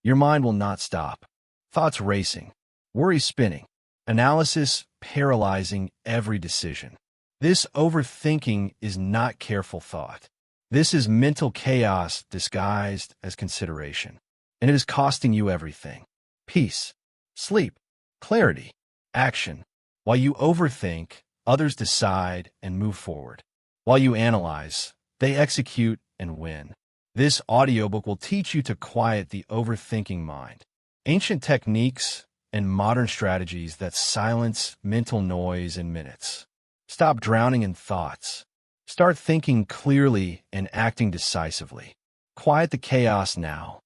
Your mind will not stop. Thoughts racing, worry spinning, analysis paralyzing every decision. This overthinking is not careful thought. This is mental chaos disguised as consideration. And it is costing you everything: peace, sleep, clarity, action. While you overthink, others decide and move forward. While you analyze, they execute and win. This audiobook will teach you to quiet the overthinking mind. Ancient techniques and modern strategies that silence mental noise in minutes. Stop drowning in thoughts. Start thinking clearly and acting decisively. Quiet the chaos now.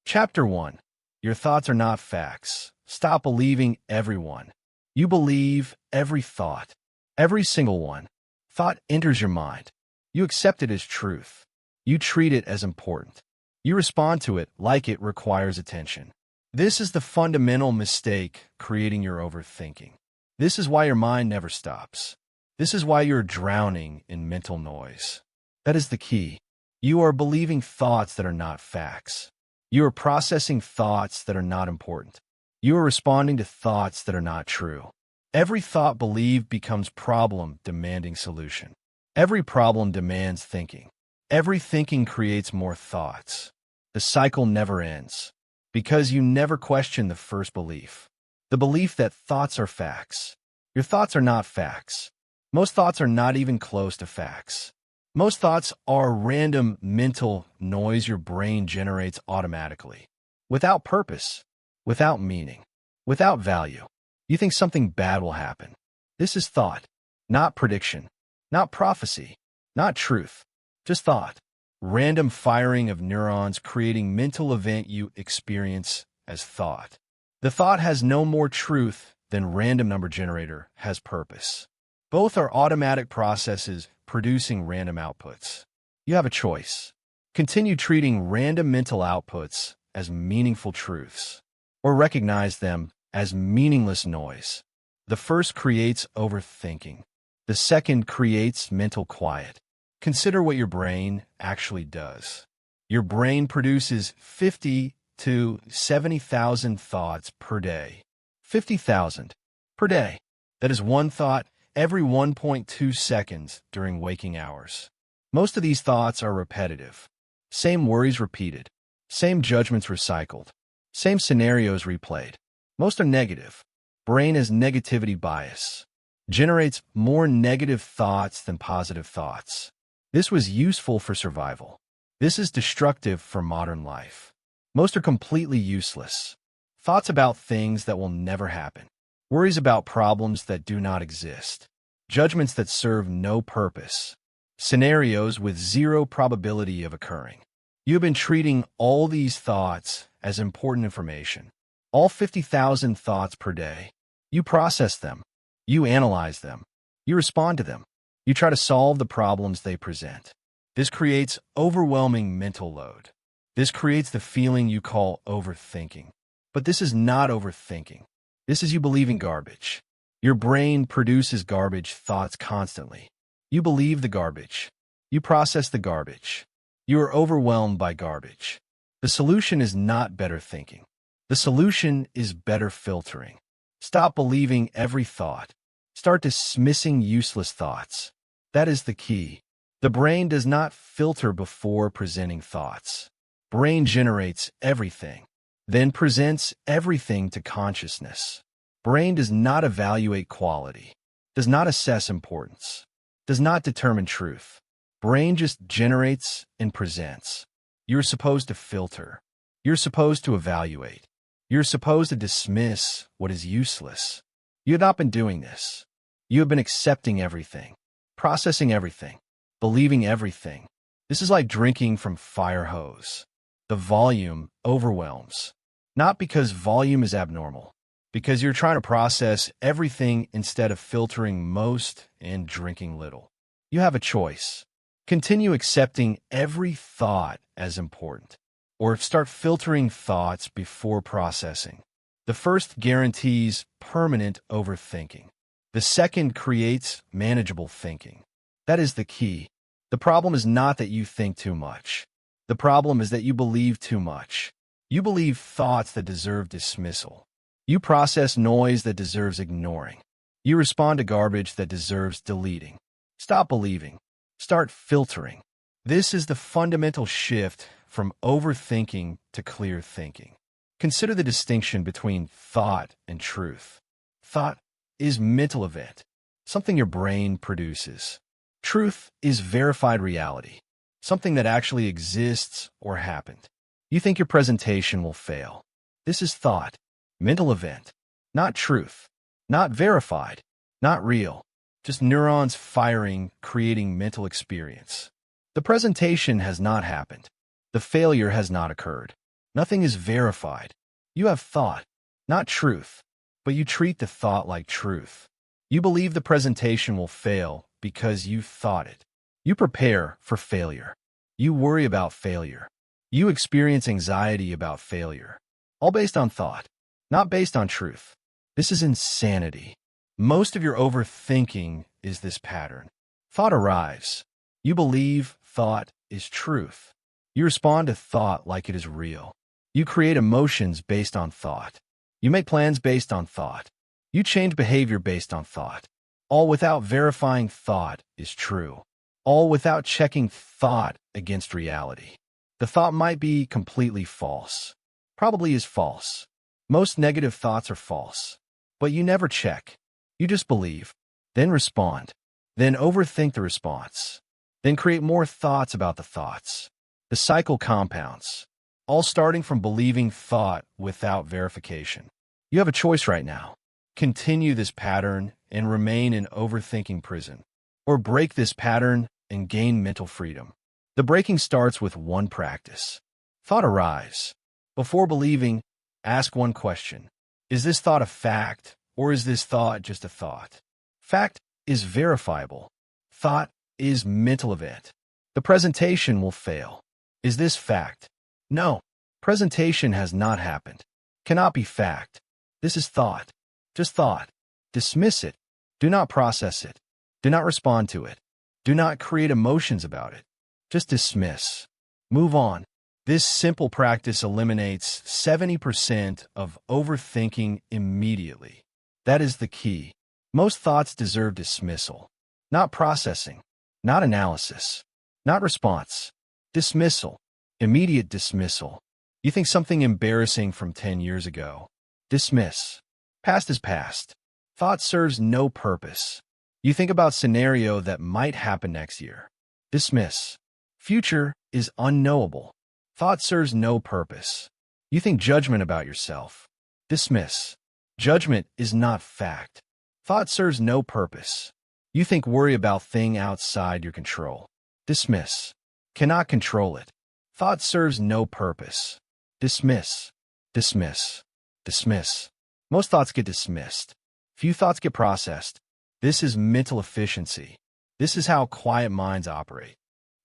Chapter 1. Your thoughts are not facts. Stop believing everyone. You believe every thought. Every single one. Thought enters your mind. You accept it as truth. You treat it as important. You respond to it like it requires attention. This is the fundamental mistake creating your overthinking. This is why your mind never stops. This is why you're drowning in mental noise. That is the key. You are believing thoughts that are not facts. You are processing thoughts that are not important. You are responding to thoughts that are not true. Every thought believed becomes problem demanding solution. Every problem demands thinking. Every thinking creates more thoughts. The cycle never ends because you never question the first belief. The belief that thoughts are facts. Your thoughts are not facts. Most thoughts are not even close to facts. Most thoughts are random mental noise your brain generates automatically, without purpose, without meaning, without value. You think something bad will happen. This is thought, not prediction, not prophecy, not truth, just thought. Random firing of neurons creating mental event you experience as thought. The thought has no more truth than random number generator has purpose. Both are automatic processes producing random outputs. You have a choice. Continue treating random mental outputs as meaningful truths, or recognize them as meaningless noise. The first creates overthinking. The second creates mental quiet. Consider what your brain actually does. Your brain produces 50 to 70,000 thoughts per day. 50,000 per day. That is one thought every 1.2 seconds during waking hours. Most of these thoughts are repetitive. Same worries repeated. Same judgments recycled. Same scenarios replayed. Most are negative. Brain has negativity bias. Generates more negative thoughts than positive thoughts. This was useful for survival. This is destructive for modern life. Most are completely useless. Thoughts about things that will never happen. Worries about problems that do not exist. Judgments that serve no purpose. Scenarios with zero probability of occurring. You have been treating all these thoughts as important information. All 50,000 thoughts per day. You process them. You analyze them. You respond to them. You try to solve the problems they present. This creates overwhelming mental load. This creates the feeling you call overthinking. But this is not overthinking. This is you believing garbage. Your brain produces garbage thoughts constantly. You believe the garbage. You process the garbage. You are overwhelmed by garbage. The solution is not better thinking. The solution is better filtering. Stop believing every thought. Start dismissing useless thoughts. That is the key. The brain does not filter before presenting thoughts. Brain generates everything, then presents everything to consciousness. Brain does not evaluate quality, does not assess importance, does not determine truth. Brain just generates and presents. You're supposed to filter. You're supposed to evaluate. You're supposed to dismiss what is useless. You have not been doing this. You have been accepting everything, processing everything, believing everything. This is like drinking from fire hose. The volume overwhelms. Not because volume is abnormal, because you're trying to process everything instead of filtering most and drinking little. You have a choice. Continue accepting every thought as important, or start filtering thoughts before processing. The first guarantees permanent overthinking. The second creates manageable thinking. That is the key. The problem is not that you think too much. The problem is that you believe too much. You believe thoughts that deserve dismissal. You process noise that deserves ignoring. You respond to garbage that deserves deleting. Stop believing. Start filtering. This is the fundamental shift from overthinking to clear thinking. Consider the distinction between thought and truth. Thought is mental event, something your brain produces. Truth is verified reality, something that actually exists or happened. You think your presentation will fail. This is thought, mental event, not truth, not verified, not real, just neurons firing, creating mental experience. The presentation has not happened. The failure has not occurred. Nothing is verified. You have thought, not truth, but you treat the thought like truth. You believe the presentation will fail because you thought it. You prepare for failure. You worry about failure. You experience anxiety about failure. All based on thought, not based on truth. This is insanity. Most of your overthinking is this pattern. Thought arrives. You believe thought is truth. You respond to thought like it is real. You create emotions based on thought. You make plans based on thought. You change behavior based on thought. All without verifying thought is true. All without checking thought against reality. The thought might be completely false. Probably is false. Most negative thoughts are false. But you never check. You just believe, then respond, then overthink the response, then create more thoughts about the thoughts. The cycle compounds, all starting from believing thought without verification. You have a choice right now. Continue this pattern and remain in overthinking prison, or break this pattern and gain mental freedom. The breaking starts with one practice. Thought arrives. Before believing, ask one question. Is this thought a fact, or is this thought just a thought? Fact is verifiable. Thought is mental event. The presentation will fail. Is this fact? No. Presentation has not happened. Cannot be fact. This is thought. Just thought. Dismiss it. Do not process it. Do not respond to it. Do not create emotions about it. Just dismiss. Move on. This simple practice eliminates 70% of overthinking immediately. That is the key. Most thoughts deserve dismissal. Not processing. Not analysis. Not response. Dismissal. Immediate dismissal. You think something embarrassing from 10 years ago. Dismiss. Past is past. Thought serves no purpose. You think about scenario that might happen next year. Dismiss. Future is unknowable. Thought serves no purpose. You think judgment about yourself. Dismiss. Judgment is not fact. Thought serves no purpose. You think worry about thing outside your control. Dismiss. Cannot control it. Thought serves no purpose. Dismiss. Dismiss. Dismiss. Most thoughts get dismissed. Few thoughts get processed. This is mental efficiency. This is how quiet minds operate.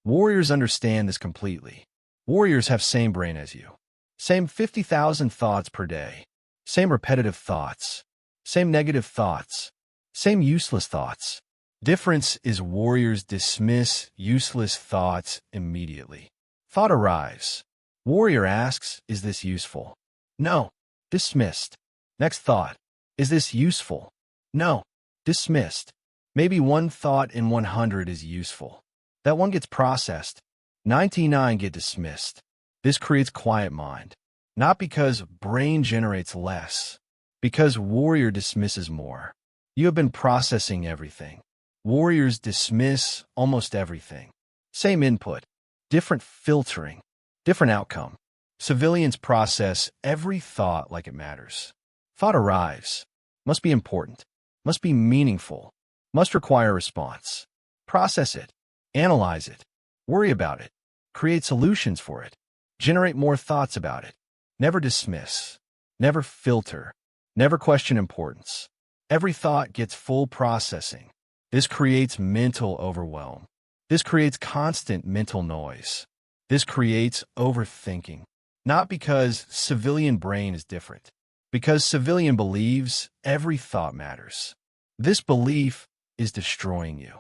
Warriors understand this completely. Warriors have same brain as you. Same 50,000 thoughts per day. Same repetitive thoughts. Same negative thoughts. Same useless thoughts. Difference is warriors dismiss useless thoughts immediately. Thought arrives. Warrior asks, is this useful? No. Dismissed. Next thought. Is this useful? No. Dismissed. Maybe one thought in 100 is useful. That one gets processed. 99 get dismissed. This creates quiet mind. Not because brain generates less. Because warrior dismisses more. You have been processing everything. Warriors dismiss almost everything. Same input. Different filtering. Different outcome. Civilians process every thought like it matters. Thought arrives. Must be important. Must be meaningful. Must require a response. Process it. Analyze it. Worry about it. Create solutions for it. Generate more thoughts about it. Never dismiss. Never filter. Never question importance. Every thought gets full processing. This creates mental overwhelm. This creates constant mental noise. This creates overthinking. Not because civilian brain is different. Because civilian believes every thought matters. This belief is destroying you.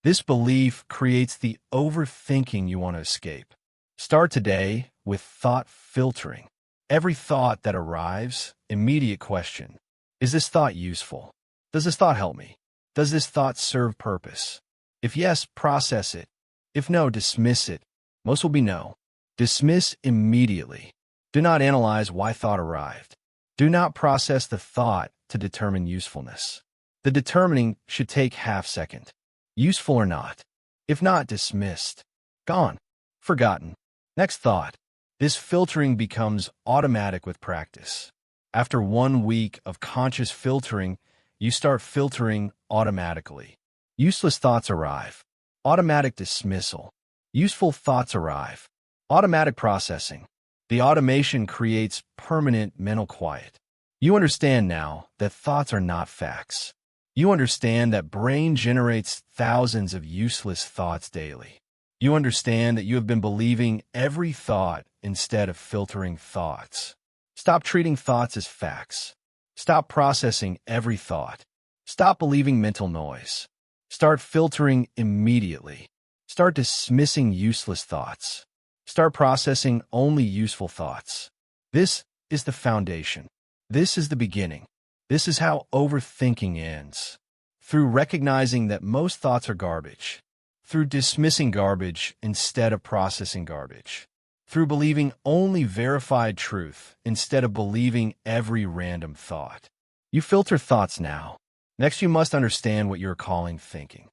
This belief creates the overthinking you want to escape. Start today with thought filtering. Every thought that arrives, immediate question. Is this thought useful? Does this thought help me? Does this thought serve purpose? If yes, process it. If no, dismiss it. Most will be no. Dismiss immediately. Do not analyze why thought arrived. Do not process the thought to determine usefulness. The determining should take half-second. Useful or not. If not, dismissed. Gone. Forgotten. Next thought. This filtering becomes automatic with practice. After 1 week of conscious filtering, you start filtering automatically. Useless thoughts arrive. Automatic dismissal. Useful thoughts arrive. Automatic processing. The automation creates permanent mental quiet. You understand now that thoughts are not facts. You understand that brain generates thousands of useless thoughts daily. You understand that you have been believing every thought instead of filtering thoughts. Stop treating thoughts as facts. Stop processing every thought. Stop believing mental noise. Start filtering immediately. Start dismissing useless thoughts. Start processing only useful thoughts. This is the foundation. This is the beginning. This is how overthinking ends. Through recognizing that most thoughts are garbage. Through dismissing garbage instead of processing garbage. Through believing only verified truth instead of believing every random thought. You filter thoughts now. Next, you must understand what you're calling thinking.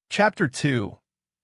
Chapter 2.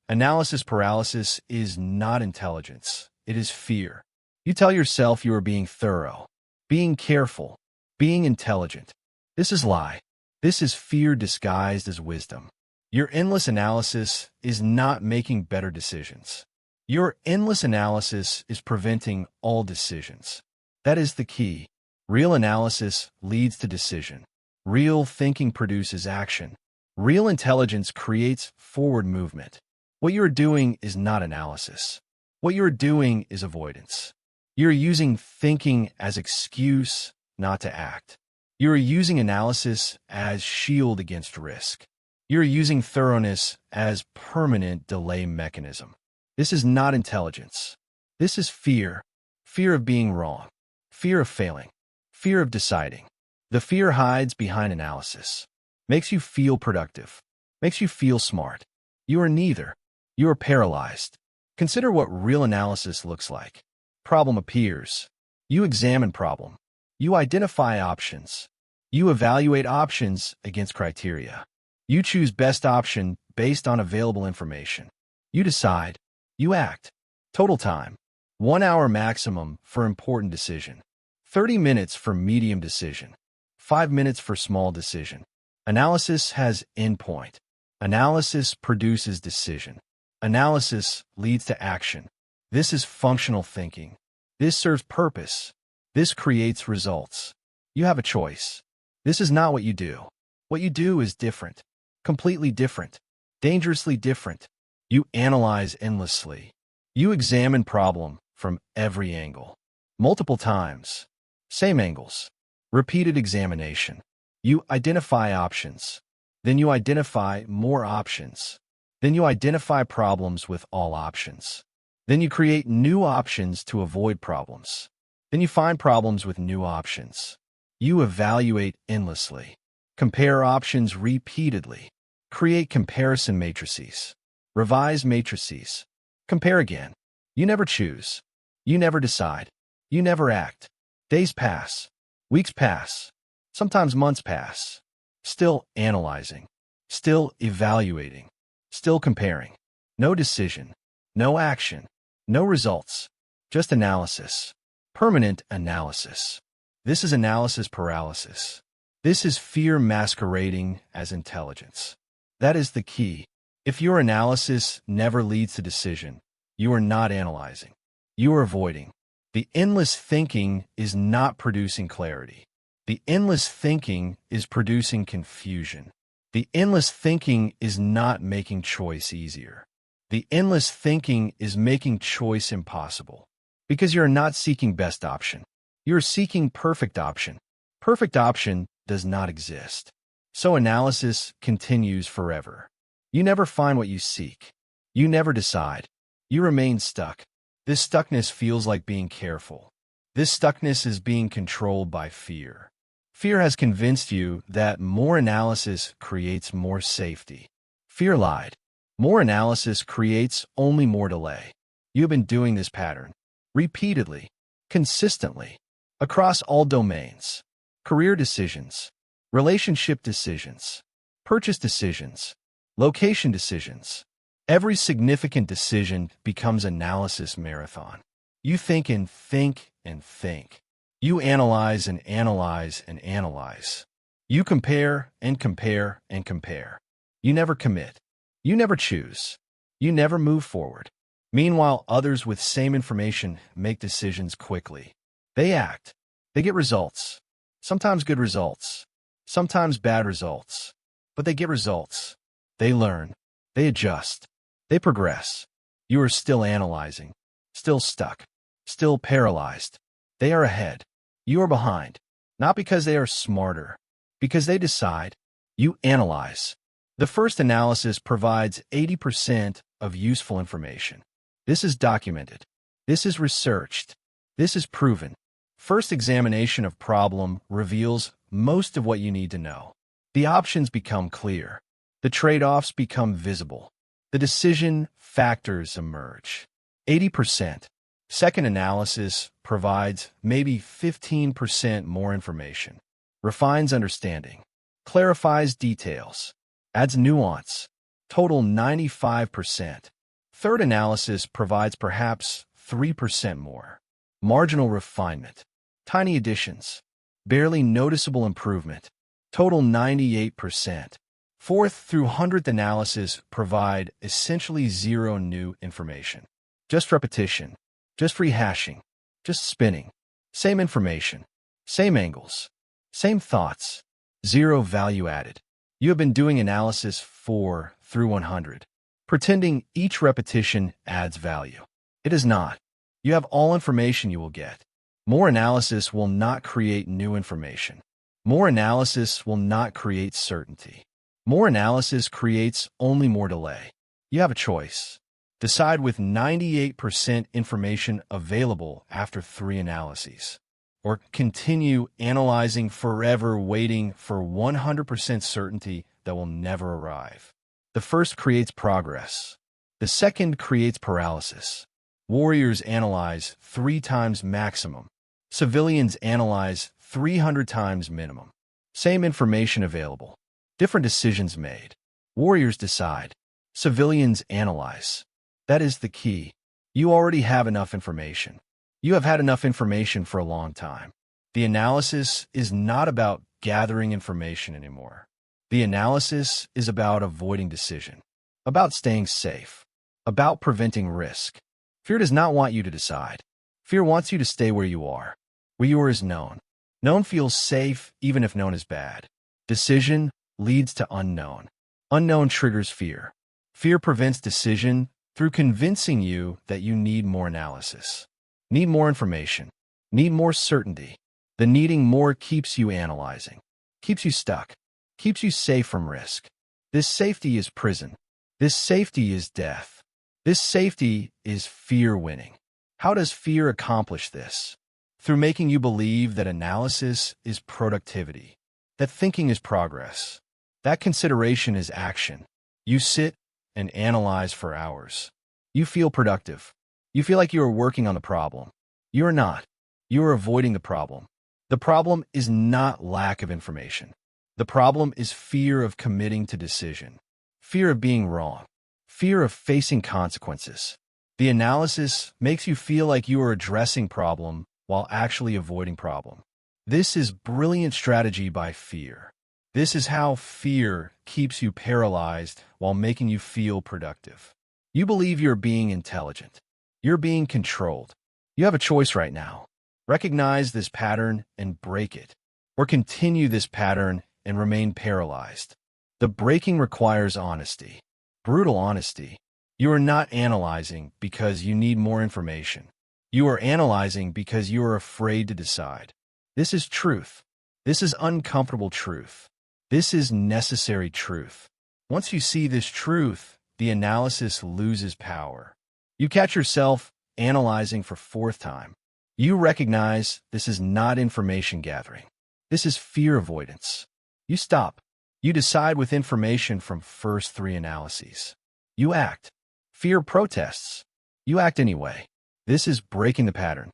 Analysis paralysis is not intelligence. It is fear. You tell yourself you are being thorough, being careful, being intelligent. This is lie. This is fear disguised as wisdom. Your endless analysis is not making better decisions. Your endless analysis is preventing all decisions. That is the key. Real analysis leads to decision. Real thinking produces action. Real intelligence creates forward movement. What you're doing is not analysis. What you're doing is avoidance. You're using thinking as excuse not to act. You're using analysis as shield against risk. You're using thoroughness as permanent delay mechanism. This is not intelligence. This is fear. Fear of being wrong. Fear of failing. Fear of deciding. The fear hides behind analysis. Makes you feel productive. Makes you feel smart. You are neither. You are paralyzed. Consider what real analysis looks like. Problem appears. You examine problem. You identify options. You evaluate options against criteria. You choose best option based on available information. You decide. You act. Total time. 1 hour maximum for important decision. 30 minutes for medium decision. 5 minutes for small decision. Analysis has endpoint. Analysis produces decision. Analysis leads to action. This is functional thinking. This serves purpose. This creates results. You have a choice. This is not what you do. What you do is different. Completely different. Dangerously different. You analyze endlessly. You examine problem from every angle. Multiple times. Same angles. Repeated examination. You identify options. Then you identify more options. Then you identify problems with all options. Then you create new options to avoid problems. Then you find problems with new options. You evaluate endlessly. Compare options repeatedly. Create comparison matrices. Revise matrices. Compare again. You never choose. You never decide. You never act. Days pass. Weeks pass. Sometimes months pass. Still analyzing. Still evaluating. Still comparing. No decision. No action. No results. Just analysis. Permanent analysis. This is analysis paralysis. This is fear masquerading as intelligence. That is the key. If your analysis never leads to decision, you are not analyzing. You are avoiding. The endless thinking is not producing clarity. The endless thinking is producing confusion. The endless thinking is not making choice easier. The endless thinking is making choice impossible. Because you're not seeking best option. You're seeking perfect option. Perfect option does not exist. So analysis continues forever. You never find what you seek. You never decide. You remain stuck. This stuckness feels like being careful. This stuckness is being controlled by fear. Fear has convinced you that more analysis creates more safety. Fear lied. More analysis creates only more delay. You've been doing this pattern repeatedly, consistently, across all domains: career decisions, relationship decisions, purchase decisions, location decisions. Every significant decision becomes an analysis marathon. You think and think and think. You analyze and analyze and analyze. You compare and compare and compare. You never commit. You never choose. You never move forward. Meanwhile, others with same information make decisions quickly. They act. They get results. Sometimes good results. Sometimes bad results. But they get results. They learn. They adjust. They progress. You are still analyzing. Still stuck. Still paralyzed. They are ahead. You are behind. Not because they are smarter. Because they decide. You analyze. The first analysis provides 80% of useful information. This is documented. This is researched. This is proven. First examination of problem reveals most of what you need to know. The options become clear. The trade-offs become visible. The decision factors emerge. 80%. Second analysis provides maybe 15% more information. Refines understanding. Clarifies details. Adds nuance. Total 95%. Third analysis provides perhaps 3% more. Marginal refinement. Tiny additions. Barely noticeable improvement. Total 98%. Fourth through 100th analysis provide essentially zero new information. Just repetition. Just rehashing. Just spinning. Same information. Same angles. Same thoughts. Zero value added. You have been doing analysis 4 through 100, pretending each repetition adds value. It is not. You have all information you will get. More analysis will not create new information. More analysis will not create certainty. More analysis creates only more delay. You have a choice. Decide with 98% information available after 3 analyses. Or continue analyzing forever, waiting for 100% certainty that will never arrive. The first creates progress. The second creates paralysis. Warriors analyze 3 times maximum. Civilians analyze 300 times minimum. Same information available. Different decisions made. Warriors decide. Civilians analyze. That is the key. You already have enough information. You have had enough information for a long time. The analysis is not about gathering information anymore. The analysis is about avoiding decision, about staying safe, about preventing risk. Fear does not want you to decide. Fear wants you to stay where you are. Where you are is known. Known feels safe even if known is bad. Decision leads to unknown. Unknown triggers fear. Fear prevents decision through convincing you that you need more analysis. Need more information. Need more certainty. The needing more keeps you analyzing. Keeps you stuck. Keeps you safe from risk. This safety is prison. This safety is death. This safety is fear winning. How does fear accomplish this? Through making you believe that analysis is productivity. That thinking is progress. That consideration is action. You sit and analyze for hours. You feel productive. You feel like you are working on the problem. You are not. You are avoiding the problem. The problem is not lack of information. The problem is fear of committing to decision. Fear of being wrong. Fear of facing consequences. The analysis makes you feel like you are addressing problem while actually avoiding problem. This is brilliant strategy by fear. This is how fear keeps you paralyzed while making you feel productive. You believe you're being intelligent. You're being controlled. You have a choice right now. Recognize this pattern and break it, or continue this pattern and remain paralyzed. The breaking requires honesty, brutal honesty. You are not analyzing because you need more information. You are analyzing because you are afraid to decide. This is truth. This is uncomfortable truth. This is necessary truth. Once you see this truth, the analysis loses power. You catch yourself analyzing for 4th time. You recognize this is not information gathering. This is fear avoidance. You stop. You decide with information from first three analyses. You act. Fear protests. You act anyway. This is breaking the pattern.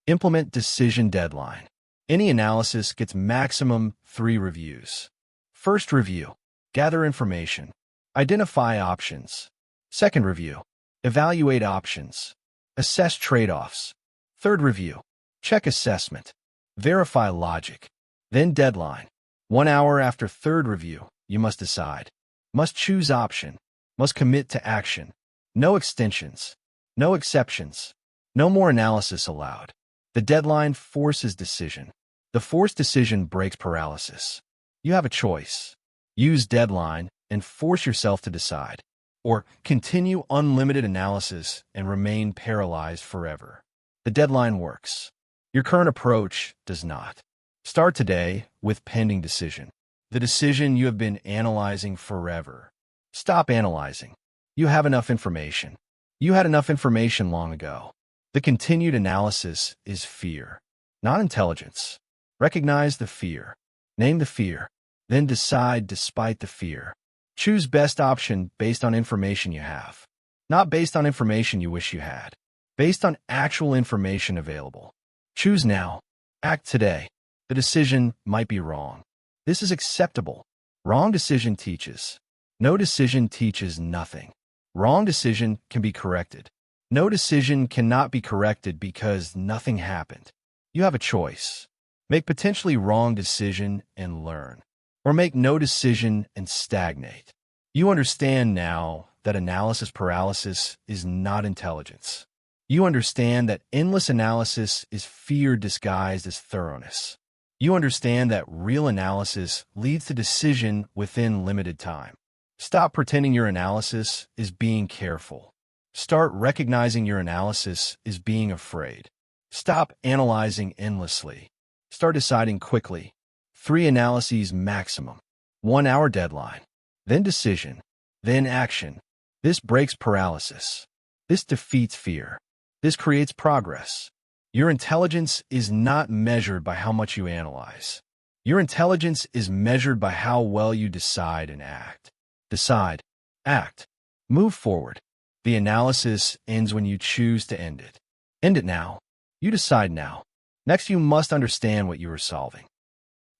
Implement decision deadline. Any analysis gets maximum 3 reviews. First review. Gather information. Identify options. Second review. Evaluate options. Assess trade-offs. Third review. Check assessment. Verify logic. Then deadline. 1 hour after third review, you must decide. Must choose option. Must commit to action. No extensions. No exceptions. No more analysis allowed. The deadline forces decision. The forced decision breaks paralysis. You have a choice. Use deadline and force yourself to decide. Or continue unlimited analysis and remain paralyzed forever. The deadline works. Your current approach does not. Start today with pending decision. The decision you have been analyzing forever. Stop analyzing. You have enough information. You had enough information long ago. The continued analysis is fear, not intelligence. Recognize the fear. Name the fear. Then decide despite the fear. Choose best option based on information you have. Not based on information you wish you had. Based on actual information available. Choose now. Act today. The decision might be wrong. This is acceptable. Wrong decision teaches. No decision teaches nothing. Wrong decision can be corrected. No decision cannot be corrected because nothing happened. You have a choice. Make potentially wrong decision and learn. Or make no decision and stagnate. You understand now that analysis paralysis is not intelligence. You understand that endless analysis is fear disguised as thoroughness. You understand that real analysis leads to decision within limited time. Stop pretending your analysis is being careful. Start recognizing your analysis is being afraid. Stop analyzing endlessly. Start deciding quickly. 3 analyses maximum. 1 hour deadline. Then decision. Then action. This breaks paralysis. This defeats fear. This creates progress. Your intelligence is not measured by how much you analyze. Your intelligence is measured by how well you decide and act. Decide. Act. Move forward. The analysis ends when you choose to end it. End it now. You decide now. Next, you must understand what you are solving.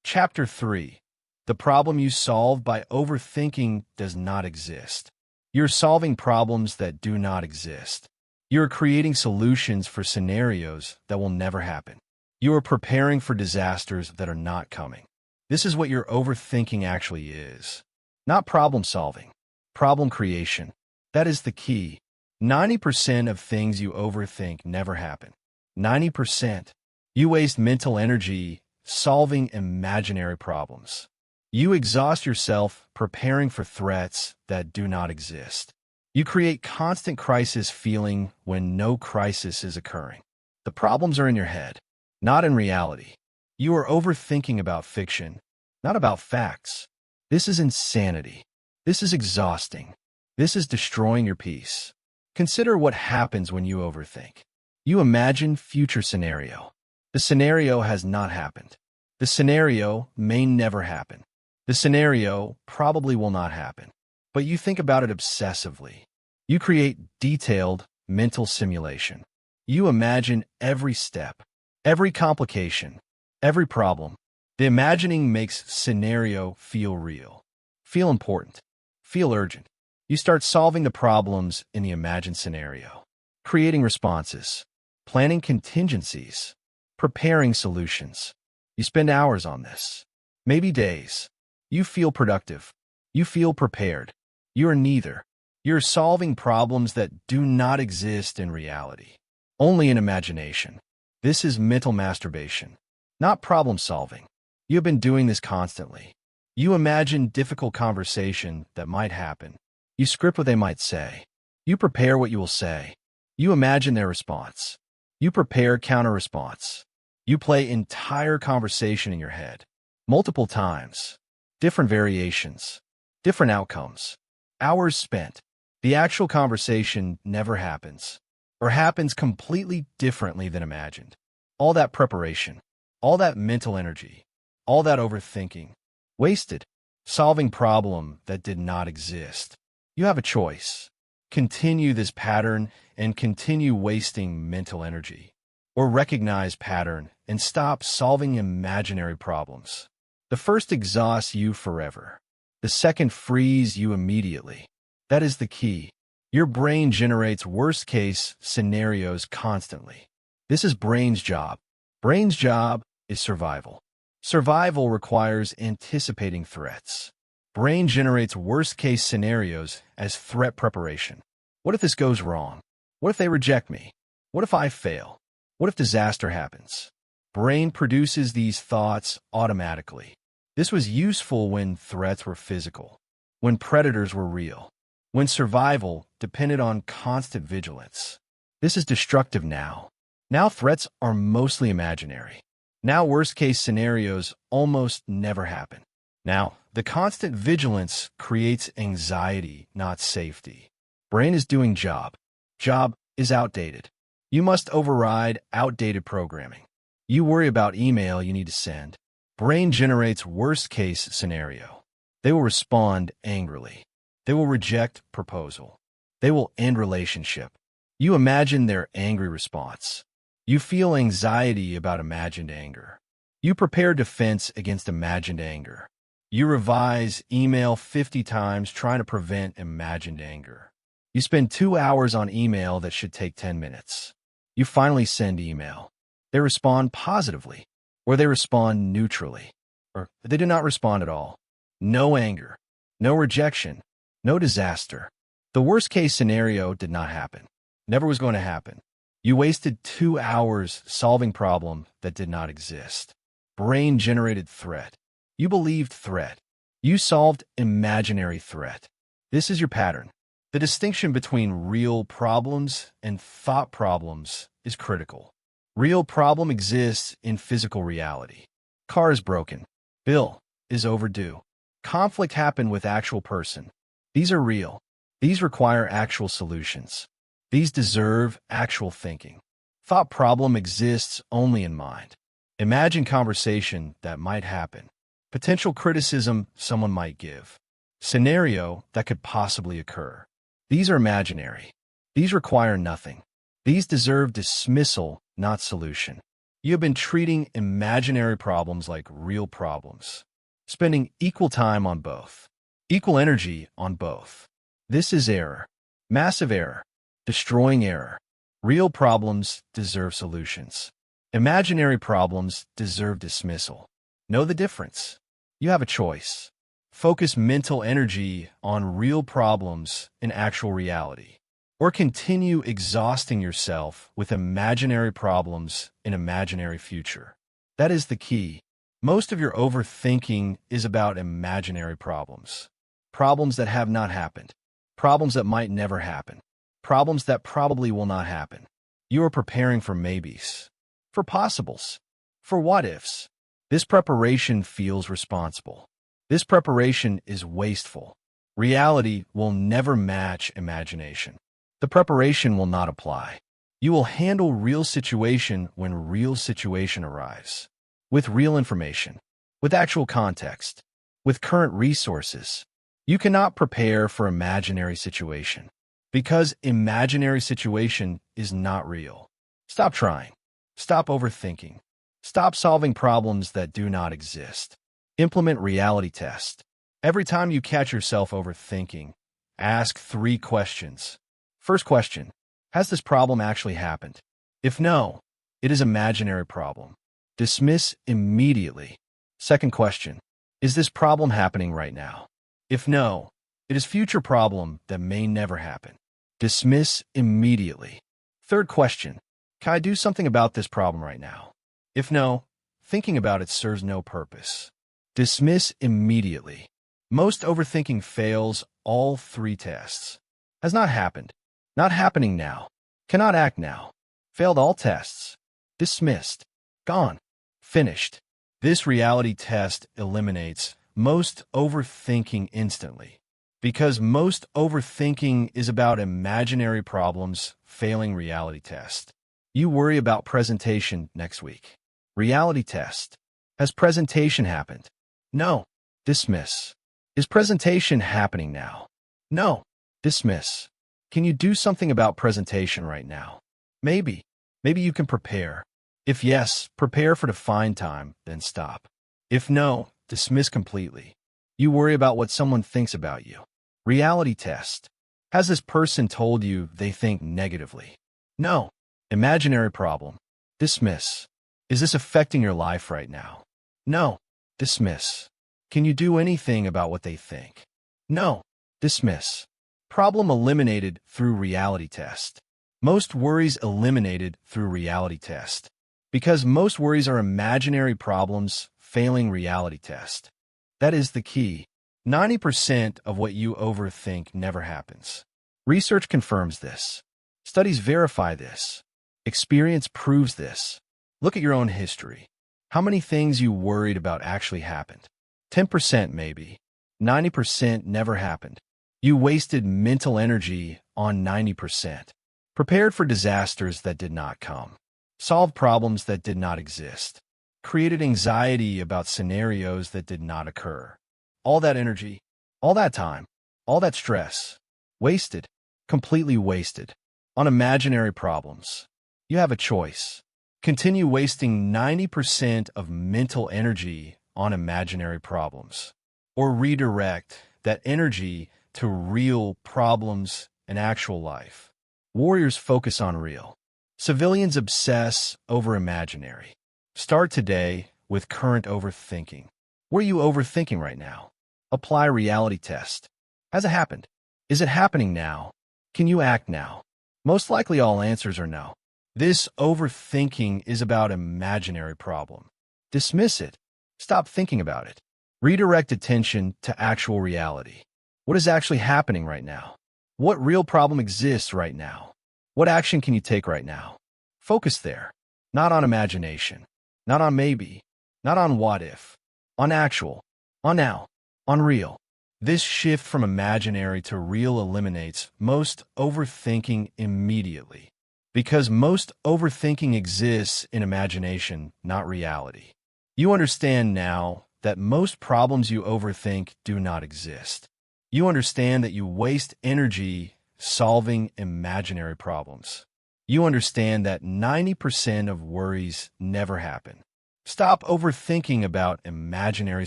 Chapter 3. The problem you solve by overthinking does not exist. You're solving problems that do not exist. You are creating solutions for scenarios that will never happen. You are preparing for disasters that are not coming. This is what your overthinking actually is. Not problem solving. Problem creation. That is the key. 90% of things you overthink never happen. 90%. You waste mental energy solving imaginary problems. You exhaust yourself preparing for threats that do not exist. You create constant crisis feeling when no crisis is occurring. The problems are in your head, not in reality. You are overthinking about fiction, not about facts. This is insanity. This is exhausting. This is destroying your peace. Consider what happens when you overthink. You imagine future scenario. The scenario has not happened. The scenario may never happen. The scenario probably will not happen. But you think about it obsessively. You create detailed mental simulation. You imagine every step, every complication, every problem. The imagining makes scenario feel real, feel important, feel urgent. You start solving the problems in the imagined scenario, creating responses, planning contingencies, preparing solutions. You spend hours on this, maybe days. You feel productive. You feel prepared. You're neither. You're solving problems that do not exist in reality, only in imagination. This is mental masturbation, not problem solving. You've been doing this constantly. You imagine difficult conversation that might happen. You script what they might say. You prepare what you will say. You imagine their response. You prepare counter-response. You play entire conversation in your head, multiple times, different variations, different outcomes, hours spent. The actual conversation never happens, or happens completely differently than imagined. All that preparation, all that mental energy, all that overthinking, wasted, solving problem that did not exist. You have a choice. Continue this pattern and continue wasting mental energy, or recognize pattern and stop solving imaginary problems. The first exhausts you forever. The second frees you immediately. That is the key. Your brain generates worst-case scenarios constantly. This is brain's job. Brain's job is survival. Survival requires anticipating threats. Brain generates worst-case scenarios as threat preparation. What if this goes wrong? What if they reject me? What if I fail? What if disaster happens? Brain produces these thoughts automatically. This was useful when threats were physical, when predators were real, when survival depended on constant vigilance. This is destructive now. Now threats are mostly imaginary. Now worst-case scenarios almost never happen. Now, the constant vigilance creates anxiety, not safety. Brain is doing job. Job is outdated. You must override outdated programming. You worry about email you need to send. Brain generates worst-case scenario. They will respond angrily. They will reject proposal. They will end relationship. You imagine their angry response. You feel anxiety about imagined anger. You prepare defense against imagined anger. You revise email 50 times trying to prevent imagined anger. You spend 2 hours on email that should take 10 minutes. You finally send email. They respond positively, or they respond neutrally, or they do not respond at all. No anger, no rejection, no disaster. The worst-case scenario did not happen. Never was going to happen. You wasted 2 hours solving problem that did not exist. Brain-generated threat. You believed threat. You solved imaginary threat. This is your pattern. The distinction between real problems and thought problems is critical. Real problem exists in physical reality. Car is broken. Bill is overdue. Conflict happened with actual person. These are real. These require actual solutions. These deserve actual thinking. Thought problem exists only in mind. Imagine conversation that might happen. Potential criticism someone might give. Scenario that could possibly occur. These are imaginary. These require nothing. These deserve dismissal, not solution. You have been treating imaginary problems like real problems, spending equal time on both, equal energy on both. This is error. Massive error. Destroying error. Real problems deserve solutions. Imaginary problems deserve dismissal. Know the difference. You have a choice. Focus mental energy on real problems in actual reality, or continue exhausting yourself with imaginary problems in imaginary future. That is the key. Most of your overthinking is about imaginary problems. Problems that have not happened. Problems that might never happen. Problems that probably will not happen. You are preparing for maybes, for possibles, for what-ifs. This preparation feels responsible. This preparation is wasteful. Reality will never match imagination. The preparation will not apply. You will handle real situation when real situation arrives. With real information, with actual context, with current resources. You cannot prepare for imaginary situation, because imaginary situation is not real. Stop trying. Stop overthinking. Stop solving problems that do not exist. Implement reality test. Every time you catch yourself overthinking, ask 3 questions. First question, has this problem actually happened? If no, it is imaginary problem. Dismiss immediately. Second question, is this problem happening right now? If no, it is future problem that may never happen. Dismiss immediately. Third question, can I do something about this problem right now? If no, thinking about it serves no purpose. Dismiss immediately. Most overthinking fails all 3 tests. Has not happened. Not happening now. Cannot act now. Failed all tests. Dismissed. Gone. Finished. This reality test eliminates most overthinking instantly. Because most overthinking is about imaginary problems failing reality test. You worry about presentation next week. Reality test. Has presentation happened? No. Dismiss. Is presentation happening now? No. Dismiss. Can you do something about presentation right now? Maybe. Maybe you can prepare. If yes, prepare for defined time, then stop. If no, dismiss completely. You worry about what someone thinks about you. Reality test. Has this person told you they think negatively? No. Imaginary problem. Dismiss. Is this affecting your life right now? No. Dismiss. Can you do anything about what they think? No. Dismiss. Problem eliminated through reality test. Most worries eliminated through reality test. Because most worries are imaginary problems failing reality test. That is the key. 90% of what you overthink never happens. Research confirms this. Studies verify this. Experience proves this. Look at your own history. How many things you worried about actually happened? 10% maybe. 90% never happened. You wasted mental energy on 90%. Prepared for disasters that did not come. Solved problems that did not exist. Created anxiety about scenarios that did not occur. All that energy, all that time, all that stress. Wasted. Completely wasted. On imaginary problems. You have a choice. Continue wasting 90% of mental energy on imaginary problems. Or redirect that energy to real problems in actual life. Warriors focus on real. Civilians obsess over imaginary. Start today with current overthinking. What are you overthinking right now? Apply reality test. Has it happened? Is it happening now? Can you act now? Most likely all answers are no. This overthinking is about imaginary problem. Dismiss it. Stop thinking about it. Redirect attention to actual reality. What is actually happening right now? What real problem exists right now? What action can you take right now? Focus there. Not on imagination. Not on maybe. Not on what if. On actual. On now. On real. This shift from imaginary to real eliminates most overthinking immediately. Because most overthinking exists in imagination, not reality. You understand now that most problems you overthink do not exist. You understand that you waste energy solving imaginary problems. You understand that 90% of worries never happen. Stop overthinking about imaginary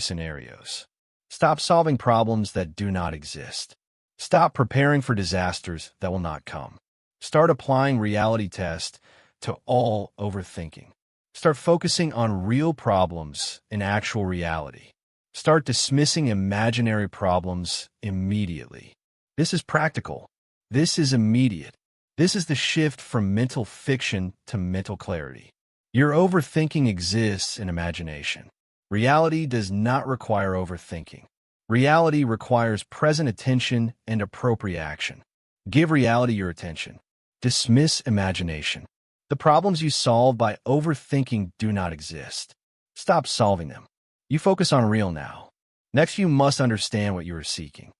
scenarios. Stop solving problems that do not exist. Stop preparing for disasters that will not come. Start applying reality test to all overthinking. Start focusing on real problems in actual reality. Start dismissing imaginary problems immediately. This is practical. This is immediate. This is the shift from mental fiction to mental clarity. Your overthinking exists in imagination. Reality does not require overthinking. Reality requires present attention and appropriate action. Give reality your attention. Dismiss imagination. The problems you solve by overthinking do not exist. Stop solving them. You focus on real now. Next, you must understand what you are seeking.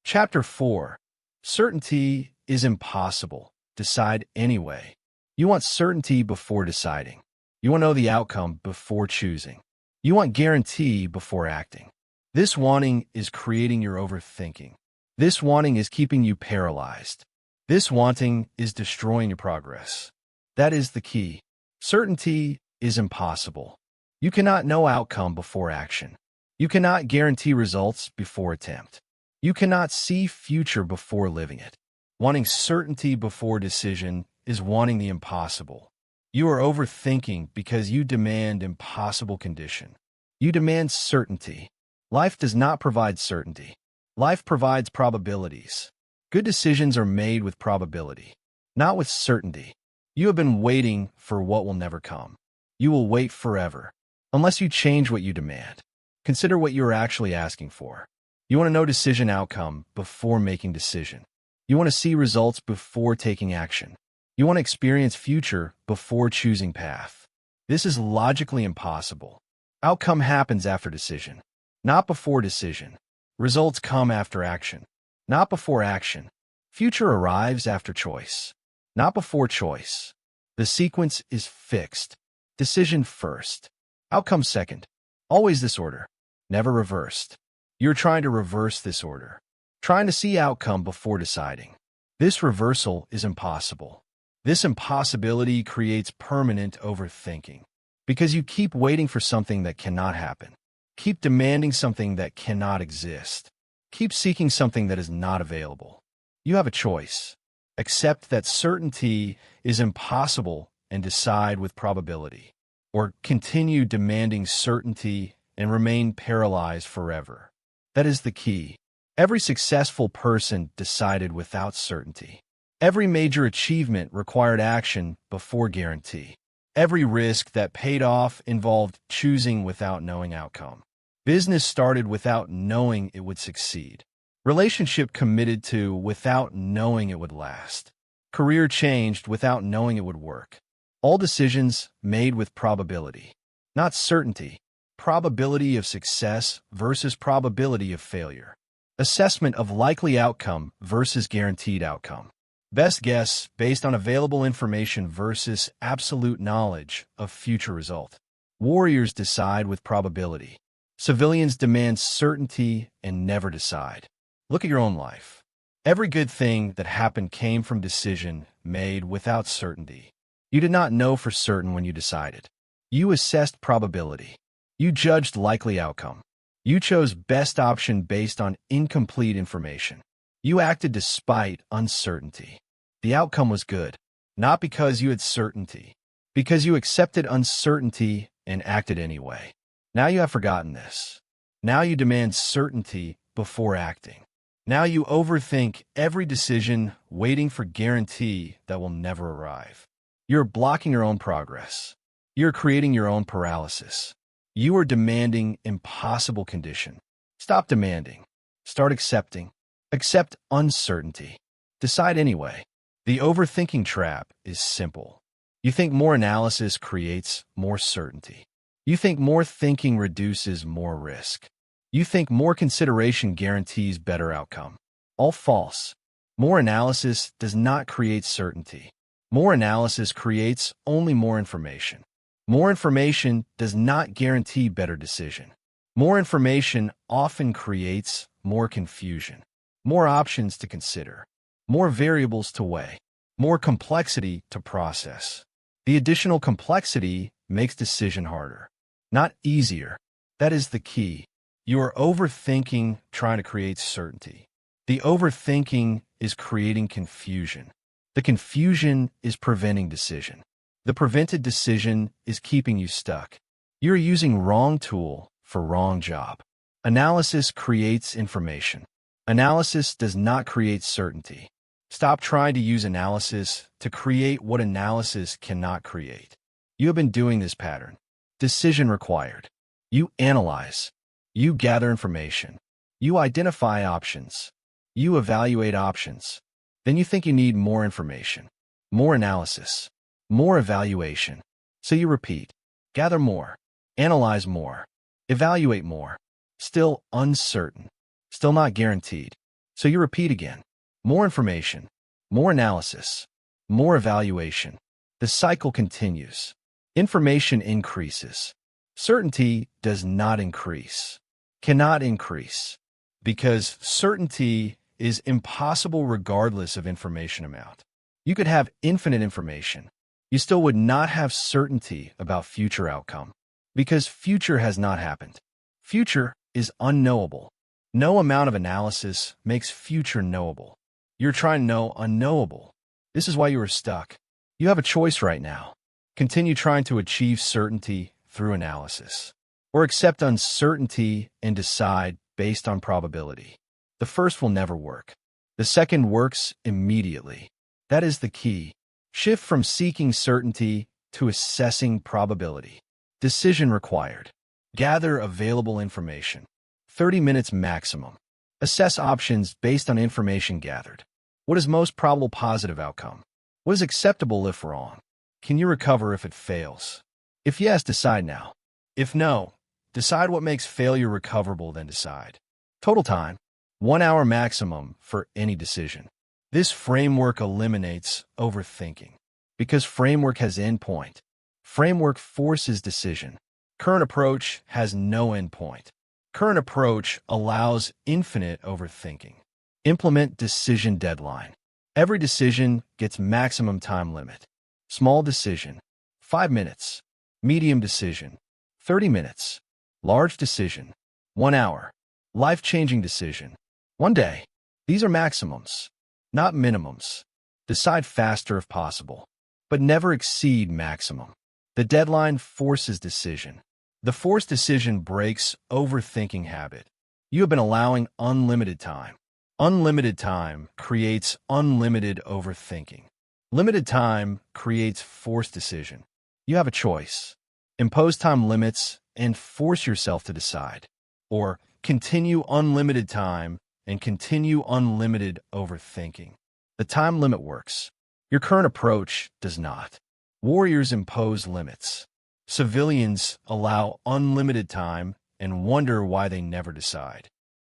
Chapter 4. Certainty is impossible. Decide anyway. You want certainty before deciding. You want to know the outcome before choosing. You want guarantee before acting. This wanting is creating your overthinking. This wanting is keeping you paralyzed. This wanting is destroying your progress. That is the key. Certainty is impossible. You cannot know outcome before action. You cannot guarantee results before attempt. You cannot see future before living it. Wanting certainty before decision is wanting the impossible. You are overthinking because you demand impossible condition. You demand certainty. Life does not provide certainty. Life provides probabilities. Good decisions are made with probability, not with certainty. You have been waiting for what will never come. You will wait forever, unless you change what you demand. Consider what you are actually asking for. You want to know decision outcome before making decision. You want to see results before taking action. You want to experience future before choosing path. This is logically impossible. Outcome happens after decision, not before decision. Results come after action, not before action. Future arrives after choice, not before choice. The sequence is fixed. Decision first. Outcome second. Always this order. Never reversed. You're trying to reverse this order. Trying to see outcome before deciding. This reversal is impossible. This impossibility creates permanent overthinking. Because you keep waiting for something that cannot happen. Keep demanding something that cannot exist. Keep seeking something that is not available. You have a choice. Accept that certainty is impossible and decide with probability. Or continue demanding certainty and remain paralyzed forever. That is the key. Every successful person decided without certainty. Every major achievement required action before guarantee. Every risk that paid off involved choosing without knowing outcome. Business started without knowing it would succeed. Relationship committed to without knowing it would last. Career changed without knowing it would work. All decisions made with probability, not certainty. Probability of success versus probability of failure. Assessment of likely outcome versus guaranteed outcome. Best guess based on available information versus absolute knowledge of future result. Warriors decide with probability. Civilians demand certainty and never decide. Look at your own life. Every good thing that happened came from decision made without certainty. You did not know for certain when you decided. You assessed probability. You judged likely outcome. You chose best option based on incomplete information. You acted despite uncertainty. The outcome was good, not because you had certainty, because you accepted uncertainty and acted anyway. Now you have forgotten this. Now you demand certainty before acting. Now you overthink every decision, waiting for guarantee that will never arrive. You're blocking your own progress. You're creating your own paralysis. You are demanding impossible condition. Stop demanding. Start accepting. Accept uncertainty. Decide anyway. The overthinking trap is simple. You think more analysis creates more certainty. You think more thinking reduces more risk. You think more consideration guarantees better outcome. All false. More analysis does not create certainty. More analysis creates only more information. More information does not guarantee better decision. More information often creates more confusion. More options to consider. More variables to weigh. More complexity to process. The additional complexity makes decision harder, not easier. That is the key. You are overthinking, trying to create certainty. The overthinking is creating confusion. The confusion is preventing decision. The prevented decision is keeping you stuck. You're using wrong tool for wrong job. Analysis creates information. Analysis does not create certainty. Stop trying to use analysis to create what analysis cannot create. You have been doing this pattern. Decision required. You analyze. You gather information. You identify options. You evaluate options. Then you think you need more information, more analysis, more evaluation. So you repeat. Gather more. Analyze more. Evaluate more. Still uncertain. Still not guaranteed. So you repeat again. More information. More analysis. More evaluation. The cycle continues. Information increases. Certainty does not increase. Cannot increase. Because certainty is impossible regardless of information amount. You could have infinite information. You still would not have certainty about future outcome. Because future has not happened. Future is unknowable. No amount of analysis makes future knowable. You're trying to know unknowable. This is why you are stuck. You have a choice right now. Continue trying to achieve certainty through analysis. Or accept uncertainty and decide based on probability. The first will never work. The second works immediately. That is the key. Shift from seeking certainty to assessing probability. Decision required. Gather available information. 30 minutes maximum. Assess options based on information gathered. What is most probable positive outcome? What is acceptable if wrong? Can you recover if it fails? If yes, decide now. If no, decide what makes failure recoverable, then decide. Total time, 1 hour maximum for any decision. This framework eliminates overthinking. Because framework has endpoint. Framework forces decision. Current approach has no endpoint. Current approach allows infinite overthinking. Implement decision deadline. Every decision gets maximum time limit. Small decision, 5 minutes. Medium decision, 30 minutes. Large decision, 1 hour. Life-changing decision, 1 day. These are maximums, not minimums. Decide faster if possible, but never exceed maximum. The deadline forces decision. The forced decision breaks overthinking habit. You have been allowing unlimited time. Unlimited time creates unlimited overthinking. Limited time creates forced decision. You have a choice. Impose time limits and force yourself to decide. Or continue unlimited time and continue unlimited overthinking. The time limit works. Your current approach does not. Warriors impose limits. Civilians allow unlimited time and wonder why they never decide.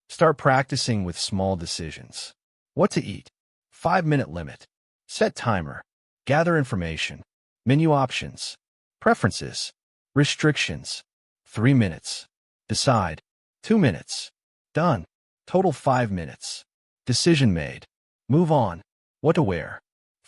Start practicing with small decisions. What to eat? 5-minute limit. Set timer. Gather information. Menu options. Preferences. Restrictions. 3 minutes. Decide. 2 minutes. Done. Total 5 minutes. Decision made. Move on. What to wear?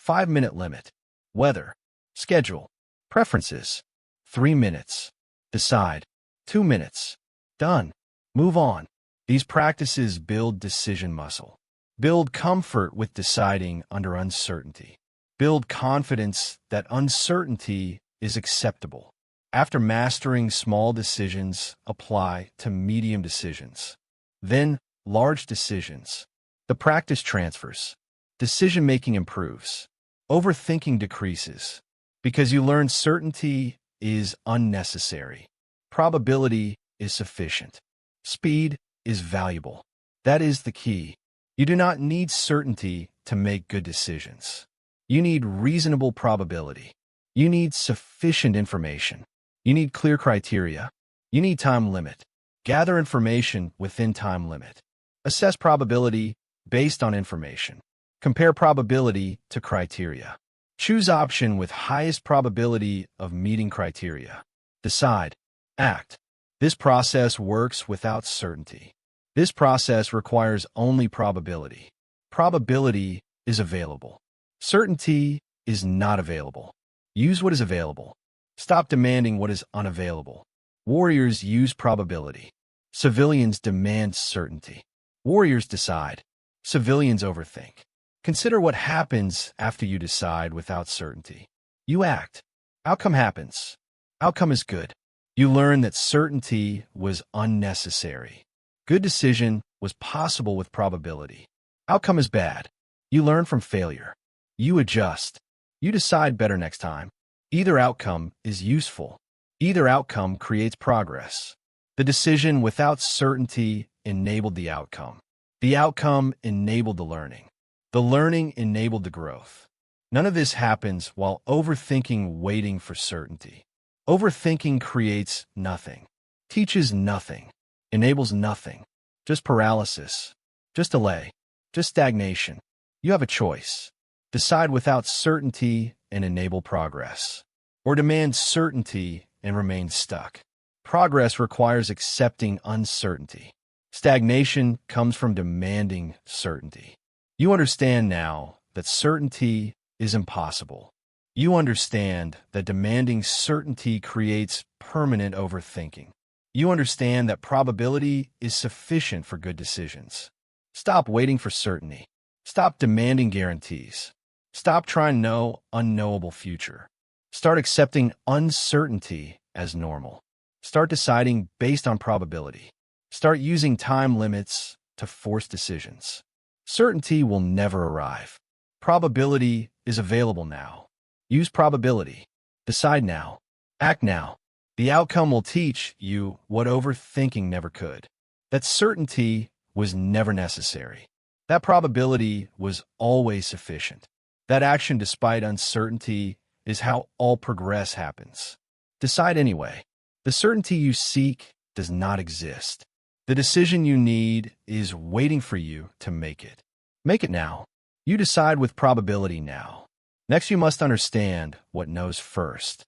5-minute limit. Weather. Schedule. Preferences. 3 minutes. Decide. 2 minutes. Done. Move on. These practices build decision muscle. Build comfort with deciding under uncertainty. Build confidence that uncertainty is acceptable. After mastering small decisions, apply to medium decisions. Then, large decisions. The practice transfers. Decision-making improves. Overthinking decreases. Because you learn certainty is unnecessary. Probability is sufficient. Speed is valuable. That is the key. You do not need certainty to make good decisions. You need reasonable probability. You need sufficient information. You need clear criteria. You need time limit. Gather information within time limit. Assess probability based on information. Compare probability to criteria. Choose option with highest probability of meeting criteria. Decide. Act. This process works without certainty. This process requires only probability. Probability is available. Certainty is not available. Use what is available. Stop demanding what is unavailable. Warriors use probability. Civilians demand certainty. Warriors decide. Civilians overthink. Consider what happens after you decide without certainty. You act. Outcome happens. Outcome is good. You learn that certainty was unnecessary. Good decision was possible with probability. Outcome is bad. You learn from failure. You adjust. You decide better next time. Either outcome is useful. Either outcome creates progress. The decision without certainty enabled the outcome. The outcome enabled the learning. The learning enabled the growth. None of this happens while overthinking, waiting for certainty. Overthinking creates nothing, teaches nothing, enables nothing, just paralysis, just delay, just stagnation. You have a choice. Decide without certainty and enable progress, or demand certainty and remain stuck. Progress requires accepting uncertainty. Stagnation comes from demanding certainty. You understand now that certainty is impossible. You understand that demanding certainty creates permanent overthinking. You understand that probability is sufficient for good decisions. Stop waiting for certainty. Stop demanding guarantees. Stop trying to know unknowable future. Start accepting uncertainty as normal. Start deciding based on probability. Start using time limits to force decisions. Certainty will never arrive. Probability is available now. Use probability. Decide now. Act now. The outcome will teach you what overthinking never could. That certainty was never necessary. That probability was always sufficient. That action despite uncertainty is how all progress happens. Decide anyway. The certainty you seek does not exist. The decision you need is waiting for you to make it. Make it now. You decide with probability now. Next, you must understand what knows first.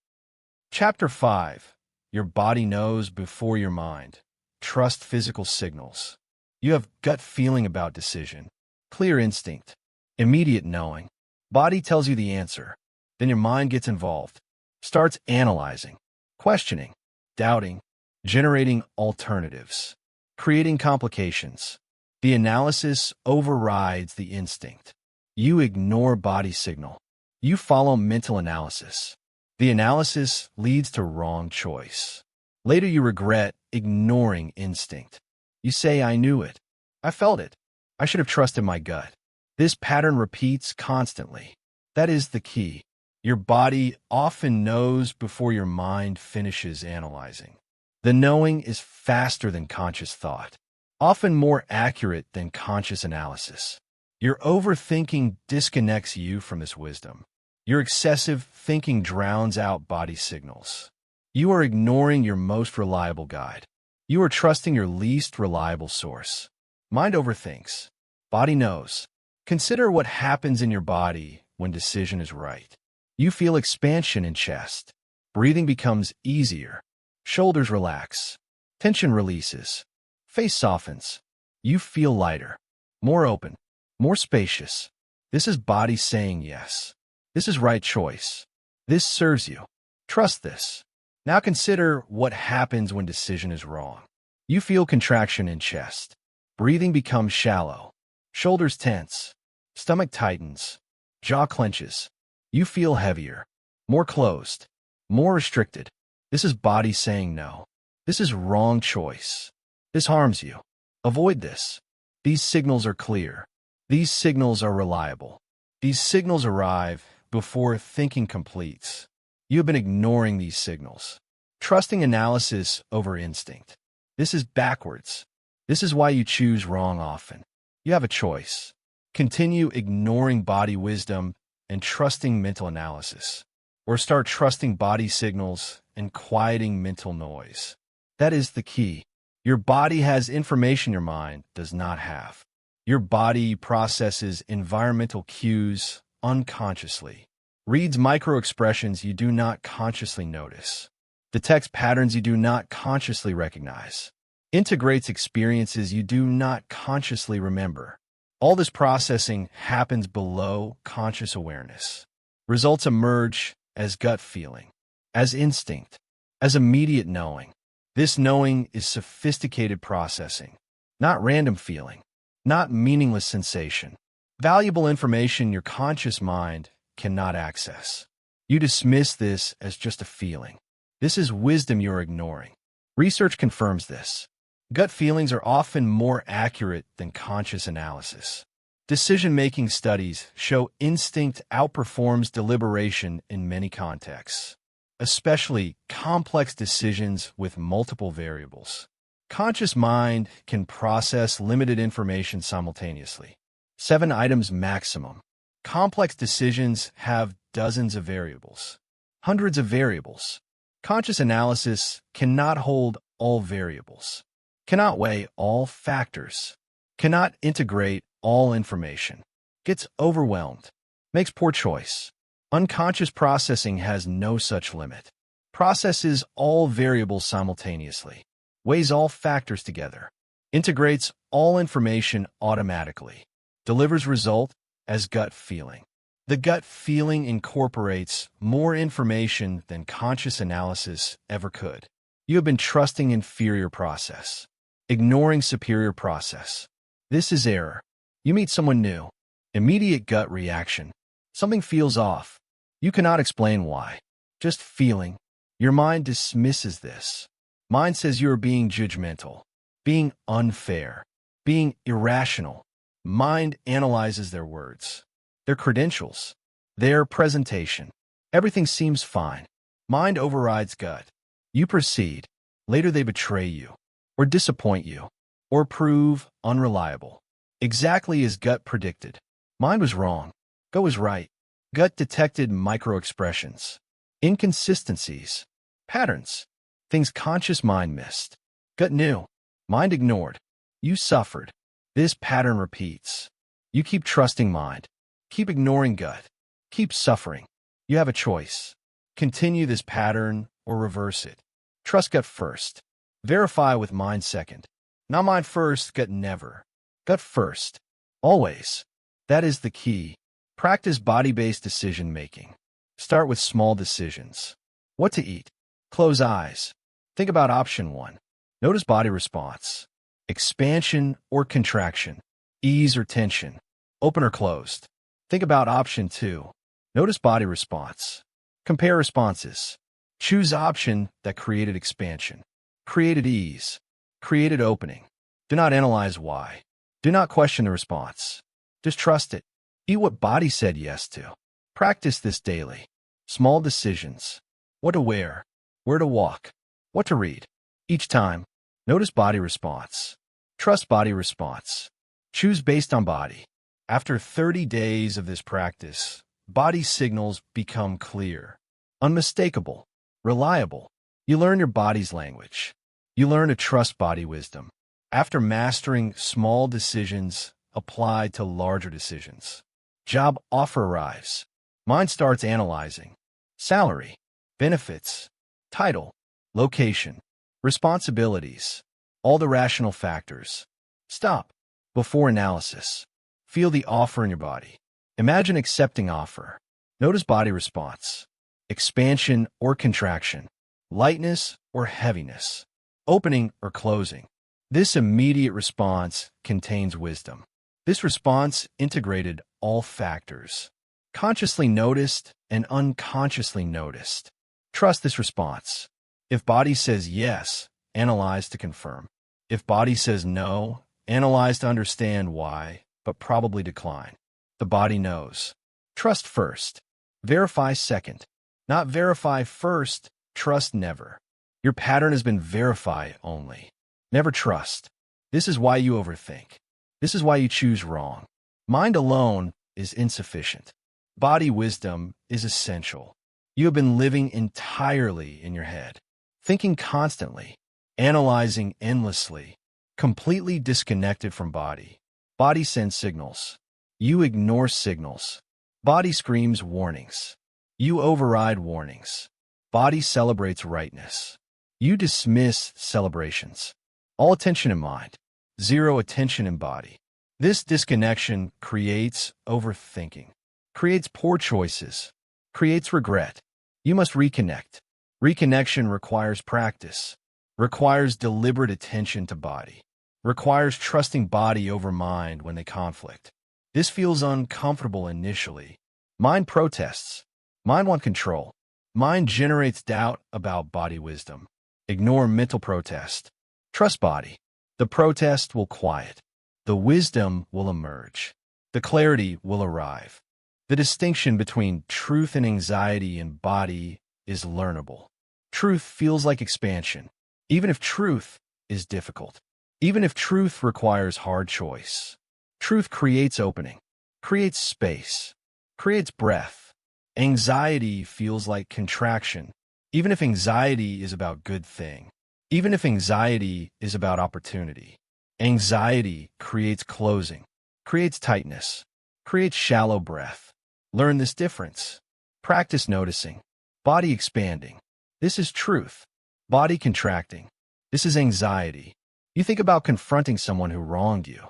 Chapter 5. Your body knows before your mind. Trust physical signals. You have gut feeling about decision. Clear instinct. Immediate knowing. Body tells you the answer. Then your mind gets involved. Starts analyzing, questioning, doubting, generating alternatives, creating complications. The analysis overrides the instinct. You ignore body signal. You follow mental analysis. The analysis leads to wrong choice. Later you regret ignoring instinct. You say, I knew it. I felt it. I should have trusted my gut. This pattern repeats constantly. That is the key. Your body often knows before your mind finishes analyzing. The knowing is faster than conscious thought, often more accurate than conscious analysis. Your overthinking disconnects you from this wisdom. Your excessive thinking drowns out body signals. You are ignoring your most reliable guide. You are trusting your least reliable source. Mind overthinks. Body knows. Consider what happens in your body when decision is right. You feel expansion in chest. Breathing becomes easier. Shoulders relax. Tension releases. Face softens. You feel lighter, more open, more spacious. This is body saying yes. This is right choice. This serves you. Trust this. Now consider what happens when decision is wrong. You feel contraction in chest. Breathing becomes shallow. Shoulders tense. Stomach tightens. Jaw clenches. You feel heavier, more closed, more restricted. This is body saying no. This is wrong choice. This harms you. Avoid this. These signals are clear. These signals are reliable. These signals arrive before thinking completes. You have been ignoring these signals, trusting analysis over instinct. This is backwards. This is why you choose wrong often. You have a choice. Continue ignoring body wisdom and trusting mental analysis, or start trusting body signals and quieting mental noise. That is the key. Your body has information your mind does not have. Your body processes environmental cues unconsciously, reads micro-expressions you do not consciously notice, detects patterns you do not consciously recognize, integrates experiences you do not consciously remember. All this processing happens below conscious awareness. Results emerge as gut feeling, as instinct, as immediate knowing. This knowing is sophisticated processing, not random feeling, not meaningless sensation. Valuable information your conscious mind cannot access. You dismiss this as just a feeling. This is wisdom you're ignoring. Research confirms this. Gut feelings are often more accurate than conscious analysis. Decision-making studies show instinct outperforms deliberation in many contexts, especially complex decisions with multiple variables. Conscious mind can process limited information simultaneously. 7 items maximum. Complex decisions have dozens of variables, hundreds of variables. Conscious analysis cannot hold all variables, cannot weigh all factors, cannot integrate all information, gets overwhelmed, makes poor choice. Unconscious processing has no such limit. Processes all variables simultaneously, weighs all factors together, integrates all information automatically, delivers result as gut feeling. The gut feeling incorporates more information than conscious analysis ever could. You have been trusting inferior process, ignoring superior process. This is error. You meet someone new. Immediate gut reaction. Something feels off. You cannot explain why. Just feeling. Your mind dismisses this. Mind says you are being judgmental, being unfair, being irrational. Mind analyzes their words, their credentials, their presentation. Everything seems fine. Mind overrides gut. You proceed. Later they betray you, or disappoint you, or prove unreliable. Exactly as gut predicted. Mind was wrong. Gut was right. Gut detected micro-expressions, inconsistencies, patterns, things conscious mind missed. Gut knew. Mind ignored. You suffered. This pattern repeats. You keep trusting mind. Keep ignoring gut. Keep suffering. You have a choice. Continue this pattern or reverse it. Trust gut first. Verify with mind second. Not mind first, gut never. Gut first. Always. That is the key. Practice body-based decision-making. Start with small decisions. What to eat? Close eyes. Think about option 1. Notice body response. Expansion or contraction. Ease or tension. Open or closed. Think about option 2. Notice body response. Compare responses. Choose option that created expansion, created ease, created opening. Do not analyze why. Do not question the response. Just trust it. Eat what body said yes to. Practice this daily. Small decisions. What to wear, where to walk, what to read. Each time, notice body response. Trust body response. Choose based on body. After 30 days of this practice, body signals become clear, unmistakable, reliable. You learn your body's language. You learn to trust body wisdom. After mastering small decisions, apply to larger decisions. Job offer arrives. Mind starts analyzing. Salary, benefits, title, location, responsibilities, all the rational factors. Stop. Before analysis. Feel the offer in your body. Imagine accepting offer. Notice body response. Expansion or contraction. Lightness or heaviness. Opening or closing. This immediate response contains wisdom. This response integrated all factors. Consciously noticed and unconsciously noticed. Trust this response. If body says yes, analyze to confirm. If body says no, analyze to understand why, but probably decline. The body knows. Trust first. Verify second. Not verify first, trust never. Your pattern has been verify only. Never trust. This is why you overthink. This is why you choose wrong. Mind alone is insufficient. Body wisdom is essential. You have been living entirely in your head, thinking constantly, analyzing endlessly, completely disconnected from body. Body sends signals. You ignore signals. Body screams warnings. You override warnings. Body celebrates rightness. You dismiss celebrations. All attention in mind, zero attention in body. This disconnection creates overthinking, creates poor choices, creates regret. You must reconnect. Reconnection requires practice, requires deliberate attention to body, requires trusting body over mind when they conflict. This feels uncomfortable initially. Mind protests. Mind wants control. Mind generates doubt about body wisdom. Ignore mental protest. Trust body. The protest will quiet. The wisdom will emerge. The clarity will arrive. The distinction between truth and anxiety in body is learnable. Truth feels like expansion, even if truth is difficult. Even if truth requires hard choice. Truth creates opening, creates space, creates breath. Anxiety feels like contraction, even if anxiety is about good thing. Even if anxiety is about opportunity. Anxiety creates closing, creates tightness, creates shallow breath. Learn this difference. Practice noticing. Body expanding. This is truth. Body contracting. This is anxiety. You think about confronting someone who wronged you.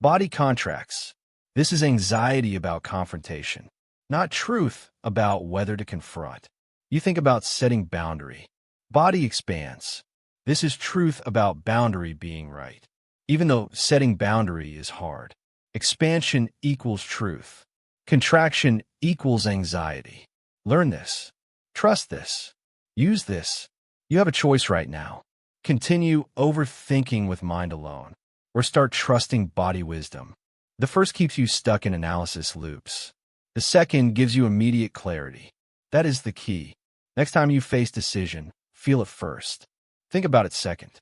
Body contracts. This is anxiety about confrontation, not truth about whether to confront. You think about setting boundary. Body expands. This is truth about boundary being right, even though setting boundary is hard. Expansion equals truth. Contraction equals anxiety. Learn this. Trust this. Use this. You have a choice right now. Continue overthinking with mind alone, or start trusting body wisdom. The first keeps you stuck in analysis loops. The second gives you immediate clarity. That is the key. Next time you face decision, feel it first. Think about it second.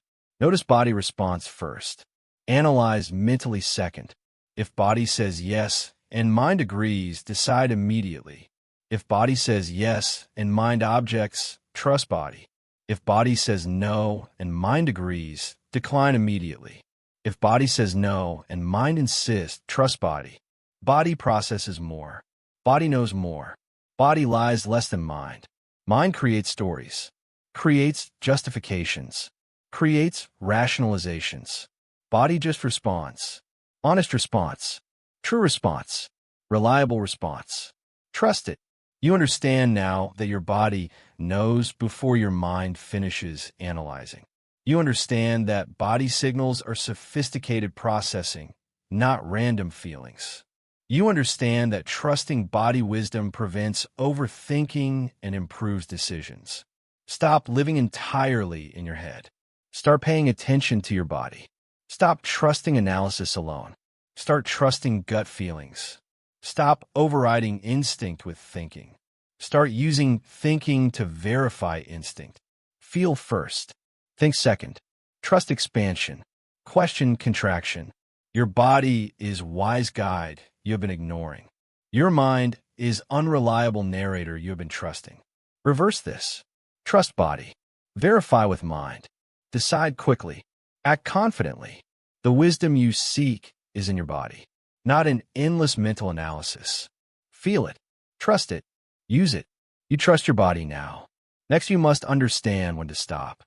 Notice body response first. Analyze mentally second. If body says yes and mind agrees, decide immediately. If body says yes and mind objects, trust body. If body says no and mind agrees, decline immediately. If body says no and mind insists, trust body. Body processes more. Body knows more. Body lies less than mind. Mind creates stories, creates justifications, creates rationalizations. Body just responds. Honest response, true response, reliable response. Trust it. You understand now that your body knows before your mind finishes analyzing. You understand that body signals are sophisticated processing, not random feelings. You understand that trusting body wisdom prevents overthinking and improves decisions. Stop living entirely in your head. Start paying attention to your body. Stop trusting analysis alone. Start trusting gut feelings. Stop overriding instinct with thinking. Start using thinking to verify instinct. Feel first. Think second. Trust expansion. Question contraction. Your body is wise guide you have been ignoring. Your mind is unreliable narrator you have been trusting. Reverse this. Trust body. Verify with mind. Decide quickly. Act confidently. The wisdom you seek is in your body, not an endless mental analysis. Feel it. Trust it. Use it. You trust your body now. Next, you must understand when to stop.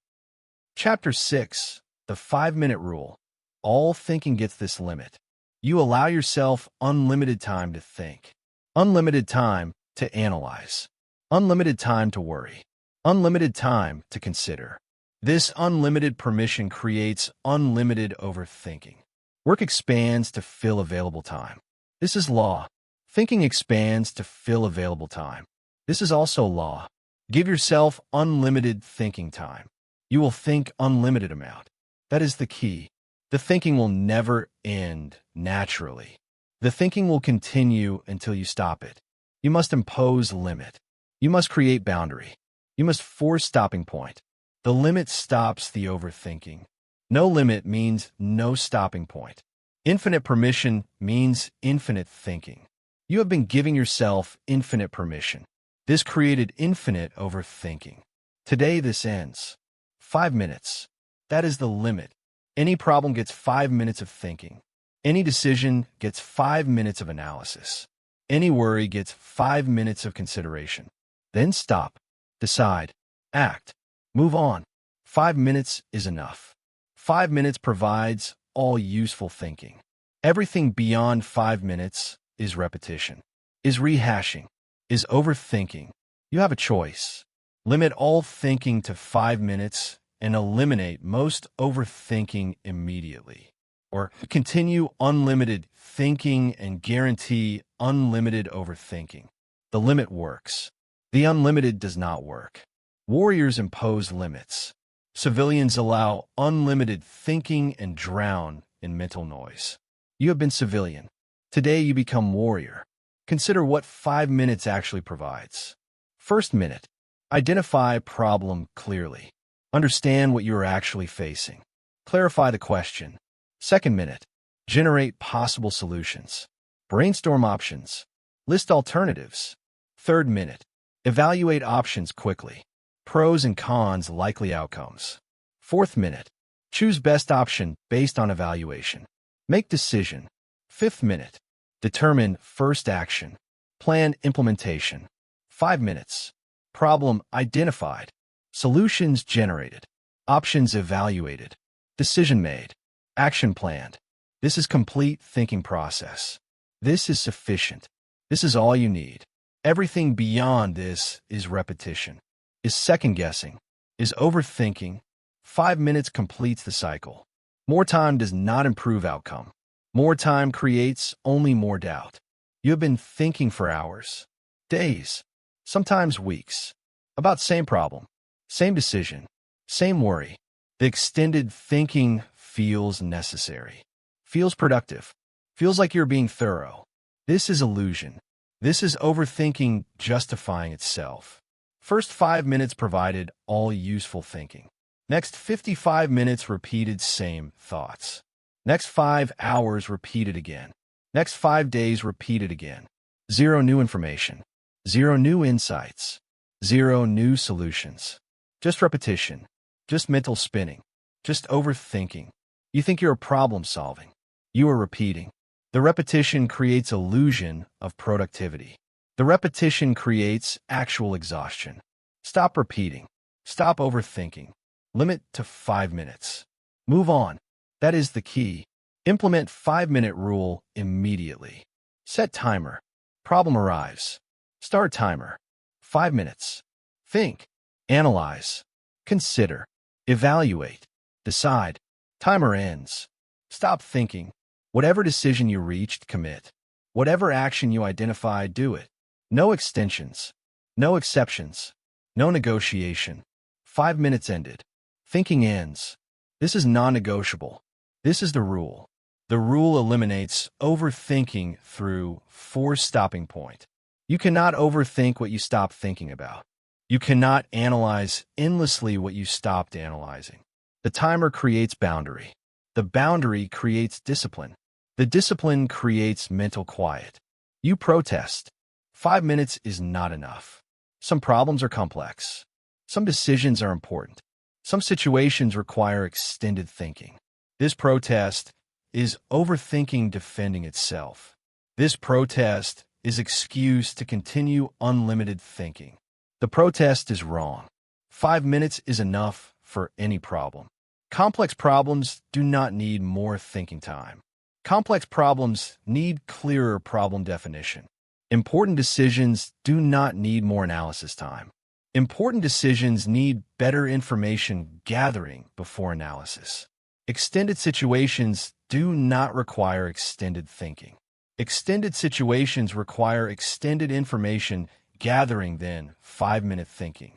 Chapter 6. The 5-minute rule. All thinking gets this limit. You allow yourself unlimited time to think, unlimited time to analyze, unlimited time to worry, unlimited time to consider. This unlimited permission creates unlimited overthinking. Work expands to fill available time. This is law. Thinking expands to fill available time. This is also law. Give yourself unlimited thinking time. You will think unlimited amount. That is the key. The thinking will never end naturally. The thinking will continue until you stop it. You must impose limit. You must create boundary. You must force stopping point. The limit stops the overthinking. No limit means no stopping point. Infinite permission means infinite thinking. You have been giving yourself infinite permission. This created infinite overthinking. Today this ends. 5 minutes. That is the limit. Any problem gets 5 minutes of thinking. Any decision gets 5 minutes of analysis. Any worry gets 5 minutes of consideration. Then stop. Decide. Act. Move on. 5 minutes is enough. 5 minutes provides all useful thinking. Everything beyond 5 minutes is repetition, is rehashing, is overthinking. You have a choice. Limit all thinking to 5 minutes and eliminate most overthinking immediately. Or continue unlimited thinking and guarantee unlimited overthinking. The limit works. The unlimited does not work. Warriors impose limits. Civilians allow unlimited thinking and drown in mental noise. You have been civilian. Today you become warrior. Consider what 5 minutes actually provides. First minute, identify problem clearly. Understand what you are actually facing. Clarify the question. Second minute, generate possible solutions. Brainstorm options. List alternatives. Third minute, evaluate options quickly. Pros and cons, likely outcomes. Fourth minute, choose best option based on evaluation. Make decision. Fifth minute, determine first action. Plan implementation. 5 minutes, problem identified. Solutions generated. Options evaluated. Decision made. Action planned. This is complete thinking process. This is sufficient. This is all you need. Everything beyond this is repetition, is second-guessing, is overthinking. 5 minutes completes the cycle. More time does not improve outcome. More time creates only more doubt. You have been thinking for hours, days, sometimes weeks, about same problem, same decision, same worry. The extended thinking feels necessary, feels productive, feels like you're being thorough. This is illusion. This is overthinking justifying itself. First 5 minutes provided all useful thinking. Next 55 minutes repeated same thoughts. Next 5 hours repeated again. Next 5 days repeated again. Zero new information. Zero new insights. Zero new solutions. Just repetition. Just mental spinning. Just overthinking. You think you're problem solving. You are repeating. The repetition creates illusion of productivity. The repetition creates actual exhaustion. Stop repeating. Stop overthinking. Limit to 5 minutes. Move on. That is the key. Implement 5-minute rule immediately. Set timer. Problem arrives. Start timer. 5 minutes. Think. Analyze. Consider. Evaluate. Decide. Timer ends. Stop thinking. Whatever decision you reached, commit. Whatever action you identify, do it. No extensions. No exceptions. No negotiation. 5 minutes ended. Thinking ends. This is non-negotiable. This is the rule. The rule eliminates overthinking through 4 stopping point. You cannot overthink what you stop thinking about. You cannot analyze endlessly what you stopped analyzing. The timer creates boundary. The boundary creates discipline. The discipline creates mental quiet. You protest. 5 minutes is not enough. Some problems are complex. Some decisions are important. Some situations require extended thinking. This protest is overthinking defending itself. This protest is excuse to continue unlimited thinking. The protest is wrong. 5 minutes is enough for any problem. Complex problems do not need more thinking time. Complex problems need clearer problem definition. Important decisions do not need more analysis time. Important decisions need better information gathering before analysis. Extended situations do not require extended thinking. Extended situations require extended information gathering, then 5-minute thinking.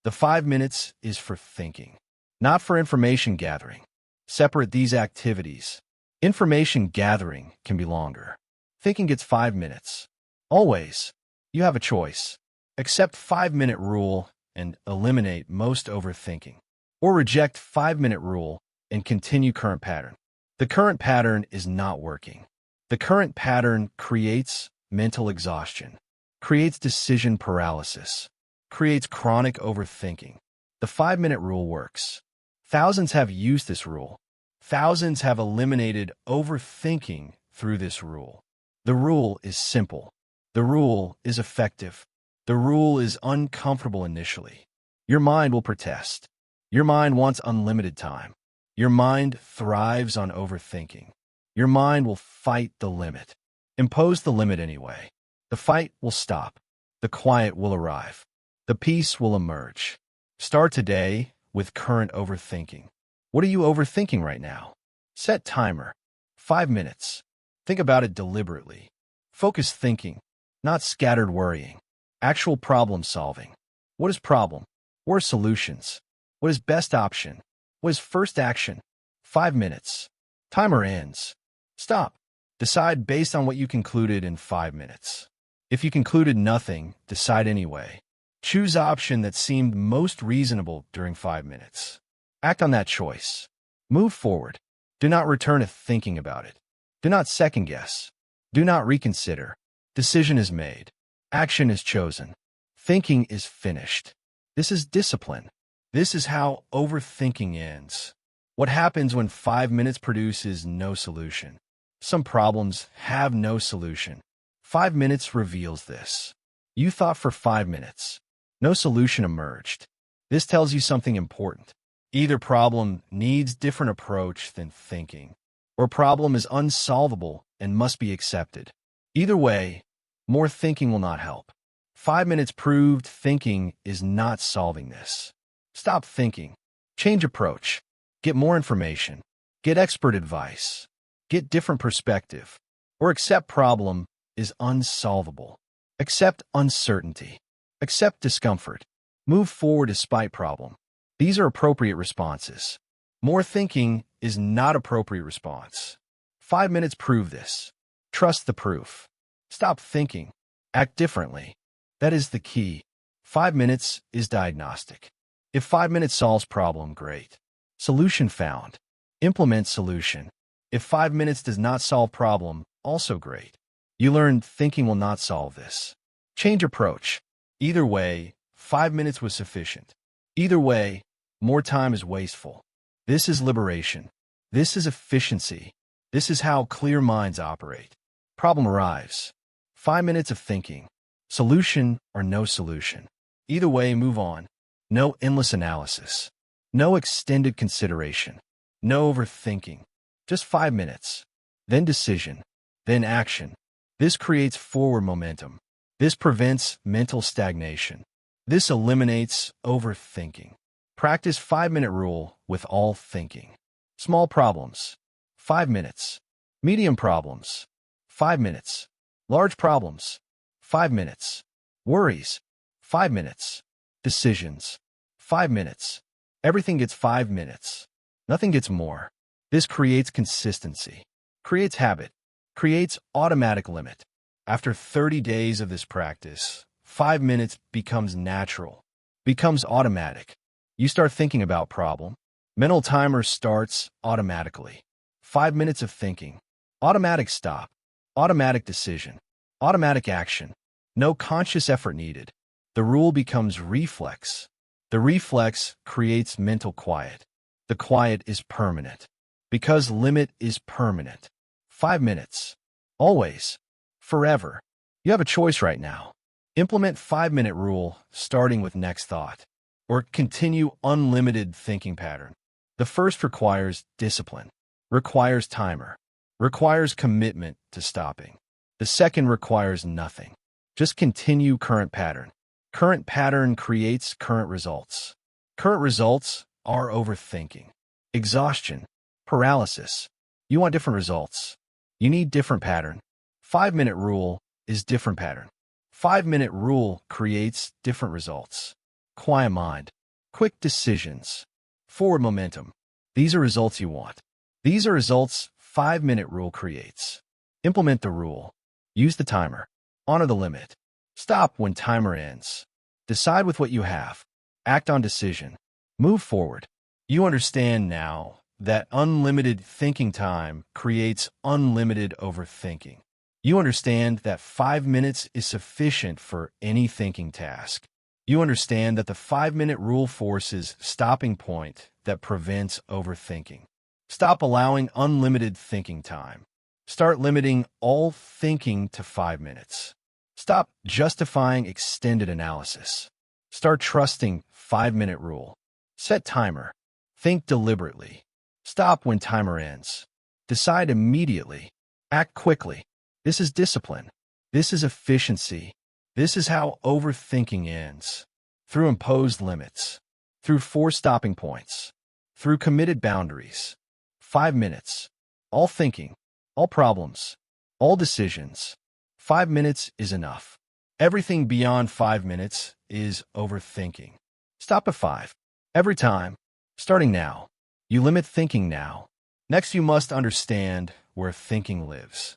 The 5 minutes is for thinking, not for information gathering. Separate these activities. Information gathering can be longer. Thinking gets 5 minutes. Always, you have a choice. Accept 5-minute rule and eliminate most overthinking. Or reject 5-minute rule and continue current pattern. The current pattern is not working. The current pattern creates mental exhaustion, creates decision paralysis, creates chronic overthinking. The 5-minute rule works. Thousands have used this rule. Thousands have eliminated overthinking through this rule. The rule is simple. The rule is effective. The rule is uncomfortable initially. Your mind will protest. Your mind wants unlimited time. Your mind thrives on overthinking. Your mind will fight the limit. Impose the limit anyway. The fight will stop. The quiet will arrive. The peace will emerge. Start today with current overthinking. What are you overthinking right now? Set timer. 5 minutes. Think about it deliberately. Focus thinking, not scattered worrying. Actual problem solving. What is problem? What are solutions? What is best option? What is first action? 5 minutes. Timer ends. Stop. Decide based on what you concluded in 5 minutes. If you concluded nothing, decide anyway. Choose option that seemed most reasonable during 5 minutes. Act on that choice. Move forward. Do not return to thinking about it. Do not second guess. Do not reconsider. Decision is made. Action is chosen. Thinking is finished. This is discipline. This is how overthinking ends. What happens when 5 minutes produces no solution? Some problems have no solution. 5 minutes reveals this. You thought for 5 minutes. No solution emerged. This tells you something important. Either problem needs different approach than thinking, or problem is unsolvable and must be accepted. Either way, more thinking will not help. 5 minutes proved thinking is not solving this. Stop thinking. Change approach. Get more information. Get expert advice. Get different perspective. Or accept problem is unsolvable. Accept uncertainty. Accept discomfort. Move forward despite problem. These are appropriate responses. More thinking is not appropriate response. 5 minutes prove this. Trust the proof. Stop thinking. Act differently. That is the key. 5 minutes is diagnostic. If 5 minutes solves problem, great. Solution found. Implement solution. If 5 minutes does not solve problem, also great. You learned thinking will not solve this. Change approach. Either way, 5 minutes was sufficient. Either way, more time is wasteful. This is liberation. This is efficiency. This is how clear minds operate. Problem arrives. 5 minutes of thinking. Solution or no solution. Either way, move on. No endless analysis. No extended consideration. No overthinking. Just 5 minutes. Then decision. Then action. This creates forward momentum. This prevents mental stagnation. This eliminates overthinking. Practice 5-minute rule with all thinking. Small problems, 5 minutes. Medium problems, 5 minutes. Large problems, 5 minutes. Worries, 5 minutes. Decisions, 5 minutes. Everything gets 5 minutes. Nothing gets more. This creates consistency, creates habit, creates automatic limit. After 30 days of this practice, 5 minutes becomes natural, becomes automatic. You start thinking about problem. Mental timer starts automatically. 5 minutes of thinking. Automatic stop. Automatic decision. Automatic action. No conscious effort needed. The rule becomes reflex. The reflex creates mental quiet. The quiet is permanent. Because limit is permanent. 5 minutes. Always. Forever. You have a choice right now. Implement 5-minute rule starting with next thought. Or continue unlimited thinking pattern. The first requires discipline, requires timer, requires commitment to stopping. The second requires nothing. Just continue current pattern. Current pattern creates current results. Current results are overthinking, exhaustion, paralysis. You want different results. You need different pattern. 5-minute rule is different pattern. 5-minute rule creates different results. Quiet mind, quick decisions, forward momentum. These are results you want. These are results 5-minute rule creates. Implement the rule. Use the timer. Honor the limit. Stop when timer ends. Decide with what you have. Act on decision. Move forward. You understand now that unlimited thinking time creates unlimited overthinking. You understand that 5 minutes is sufficient for any thinking task. You understand that the 5-minute rule forces stopping point that prevents overthinking. Stop allowing unlimited thinking time. Start limiting all thinking to 5 minutes. Stop justifying extended analysis. Start trusting 5-minute rule. Set timer. Think deliberately. Stop when timer ends. Decide immediately. Act quickly. This is discipline. This is efficiency. This is how overthinking ends. Through imposed limits. Through 4 stopping points. Through committed boundaries. 5 minutes. All thinking. All problems. All decisions. 5 minutes is enough. Everything beyond 5 minutes is overthinking. Stop at 5. Every time. Starting now. You limit thinking now. Next, you must understand where thinking lives.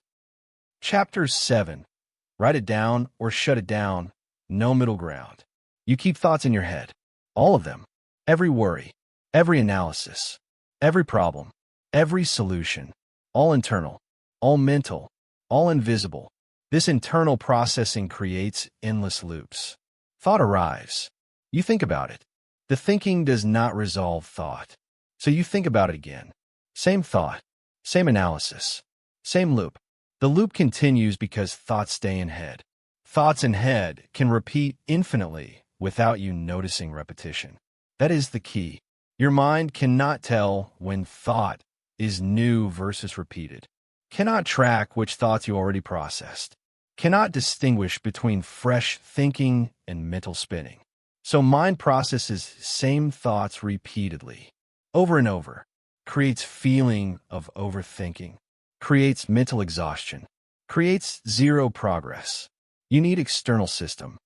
Chapter 7. Write it down or shut it down. No middle ground. You keep thoughts in your head. All of them. Every worry. Every analysis. Every problem. Every solution. All internal. All mental. All invisible. This internal processing creates endless loops. Thought arrives. You think about it. The thinking does not resolve thought. So you think about it again. Same thought. Same analysis. Same loop. The loop continues because thoughts stay in head. Thoughts in head can repeat infinitely without you noticing repetition. That is the key. Your mind cannot tell when thought is new versus repeated. Cannot track which thoughts you already processed. Cannot distinguish between fresh thinking and mental spinning. So mind processes same thoughts repeatedly, over and over, creates feeling of overthinking, creates mental exhaustion, creates zero progress. You need external system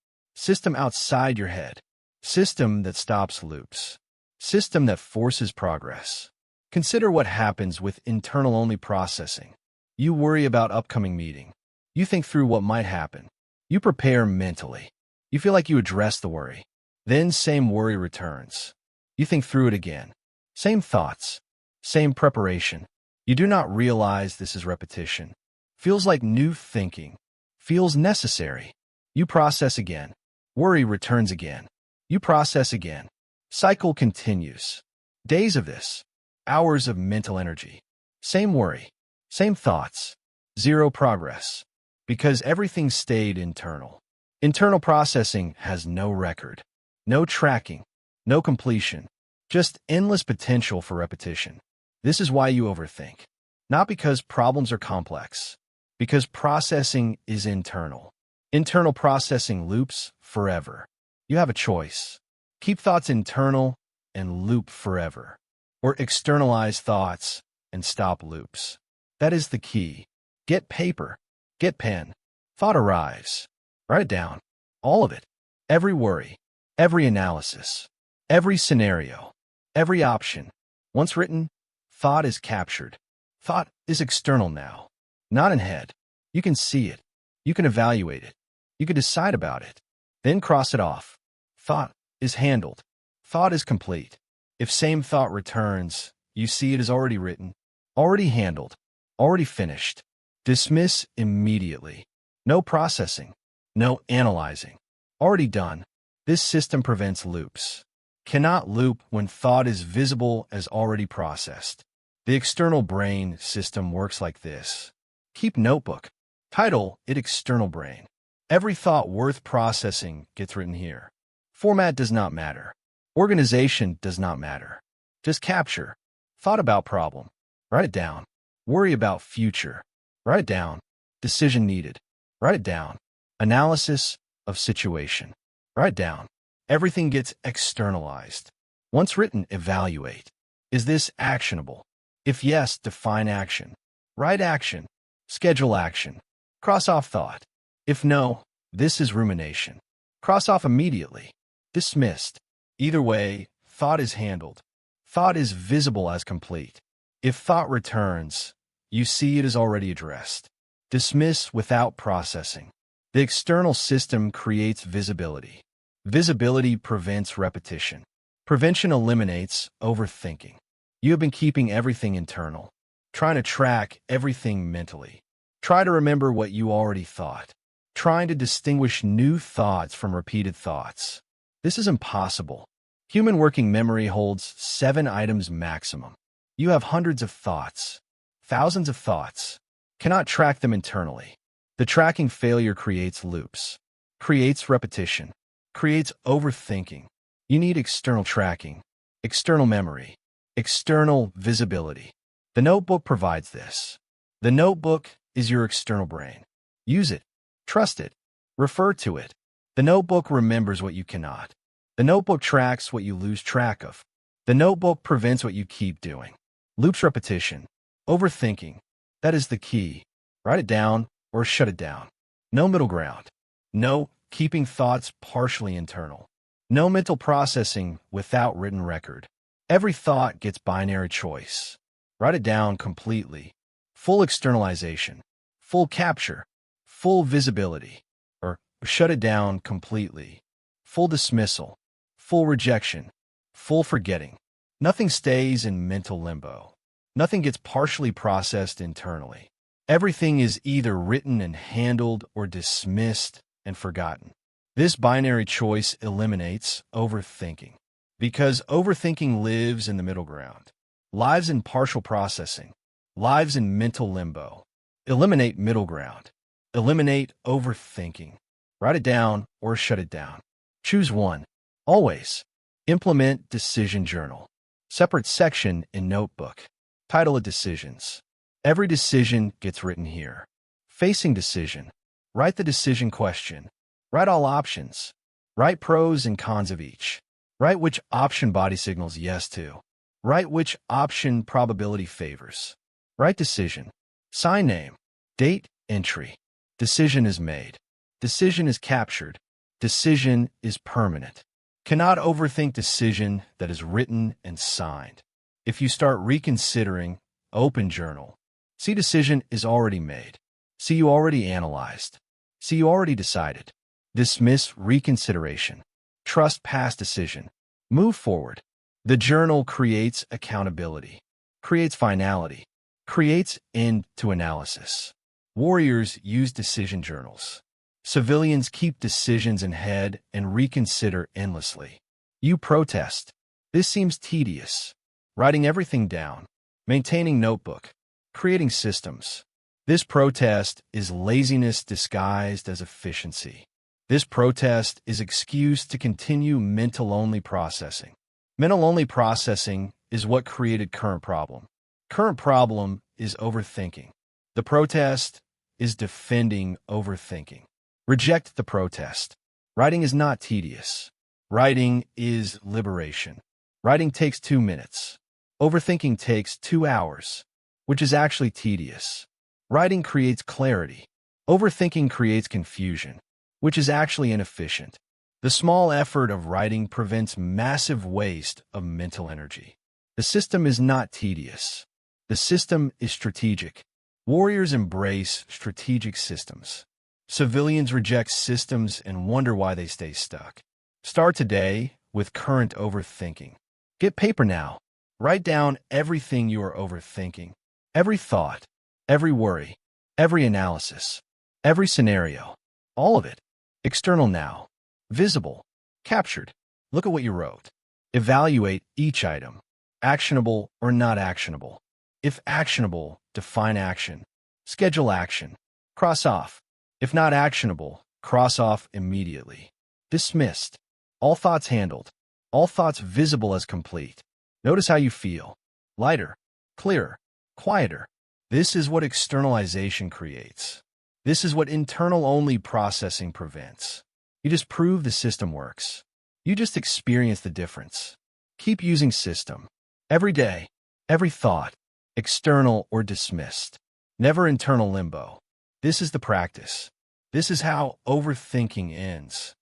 outside your head, system that stops loops, system that forces progress. Consider what happens with internal-only processing. You worry about upcoming meeting. You think through what might happen. You prepare mentally. You feel like you address the worry. Then same worry returns. You think through it again. Same thoughts. Same preparation. You do not realize this is repetition. Feels like new thinking. Feels necessary. You process again. Worry returns again. You process again. Cycle continues. Days of this. Hours of mental energy. Same worry. Same thoughts. Zero progress. Because everything stayed internal. Internal processing has no record, no tracking, no completion, just endless potential for repetition. This is why you overthink. Not because problems are complex, because processing is internal. Internal processing loops forever. You have a choice. Keep thoughts internal and loop forever, or externalize thoughts and stop loops. That is the key. Get paper. Get pen. Thought arrives. Write it down. All of it. Every worry. Every analysis. Every scenario. Every option. Once written, thought is captured. Thought is external now. Not in head. You can see it. You can evaluate it. You can decide about it. Then cross it off. Thought is handled. Thought is complete. If same thought returns, you see it is already written, already handled, already finished. Dismiss immediately. No processing. No analyzing. Already done. This system prevents loops. Cannot loop when thought is visible as already processed. The external brain system works like this. Keep notebook. Title it external brain. Every thought worth processing gets written here. Format does not matter. Organization does not matter. Just capture. Thought about problem. Write it down. Worry about future. Write it down. Decision needed. Write it down. Analysis of situation. Write it down. Everything gets externalized. Once written, evaluate. Is this actionable? If yes, define action. Write action. Schedule action. Cross off thought. If no, this is rumination. Cross off immediately. Dismissed. Either way, thought is handled. Thought is visible as complete. If thought returns, you see it is already addressed. Dismiss without processing. The external system creates visibility. Visibility prevents repetition. Prevention eliminates overthinking. You have been keeping everything internal, trying to track everything mentally. Try to remember what you already thought, trying to distinguish new thoughts from repeated thoughts. This is impossible. Human working memory holds 7 items maximum. You have hundreds of thoughts, thousands of thoughts. Cannot track them internally. The tracking failure creates loops, creates repetition, creates overthinking. You need external tracking, external memory, external visibility. The notebook provides this. The notebook is your external brain. Use it. Trust it. Refer to it. The notebook remembers what you cannot. The notebook tracks what you lose track of. The notebook prevents what you keep doing. Loops repetition. Overthinking. That is the key. Write it down or shut it down. No middle ground. No keeping thoughts partially internal. No mental processing without written record. Every thought gets binary choice. Write it down completely. Full externalization. Full capture. Full visibility. Or shut it down completely. Full dismissal. Full rejection. Full forgetting. Nothing stays in mental limbo. Nothing gets partially processed internally. Everything is either written and handled or dismissed and forgotten. This binary choice eliminates overthinking, because overthinking lives in the middle ground, lives in partial processing, lives in mental limbo. Eliminate middle ground. Eliminate overthinking. Write it down or shut it down. Choose one. Always. Implement decision journal. Separate section in notebook. Title it decisions. Every decision gets written here. Facing decision. Write the decision question. Write all options. Write pros and cons of each. Write which option body signals yes to. Write which option probability favors. Write decision. Sign name. Date entry. Decision is made. Decision is captured. Decision is permanent. Cannot overthink decision that is written and signed. If you start reconsidering, open journal. See decision is already made. See you already analyzed. See you already decided. Dismiss reconsideration. Trust past decision. Move forward. The journal creates accountability, creates finality, creates end to analysis. Warriors use decision journals. Civilians keep decisions in head and reconsider endlessly. You protest. This seems tedious. Writing everything down. Maintaining notebook. Creating systems. This protest is laziness disguised as efficiency. This protest is excuse to continue mental-only processing. Mental-only processing is what created current problem. Current problem is overthinking. The protest is defending overthinking. Reject the protest. Writing is not tedious. Writing is liberation. Writing takes 2 minutes. Overthinking takes 2 hours, which is actually tedious. Writing creates clarity. Overthinking creates confusion, which is actually inefficient. The small effort of writing prevents massive waste of mental energy. The system is not tedious. The system is strategic. Warriors embrace strategic systems. Civilians reject systems and wonder why they stay stuck. Start today with current overthinking. Get paper now. Write down everything you are overthinking. Every thought, every worry, every analysis, every scenario, all of it. External now. Visible. Captured. Look at what you wrote. Evaluate each item. Actionable or not actionable. If actionable, define action. Schedule action. Cross off. If not actionable, cross off immediately. Dismissed. All thoughts handled. All thoughts visible as complete. Notice how you feel. Lighter. Clearer. Quieter. This is what externalization creates. This is what internal-only processing prevents. You just prove the system works. You just experience the difference. Keep using system. Every day, every thought, external or dismissed. Never internal limbo. This is the practice. This is how overthinking ends.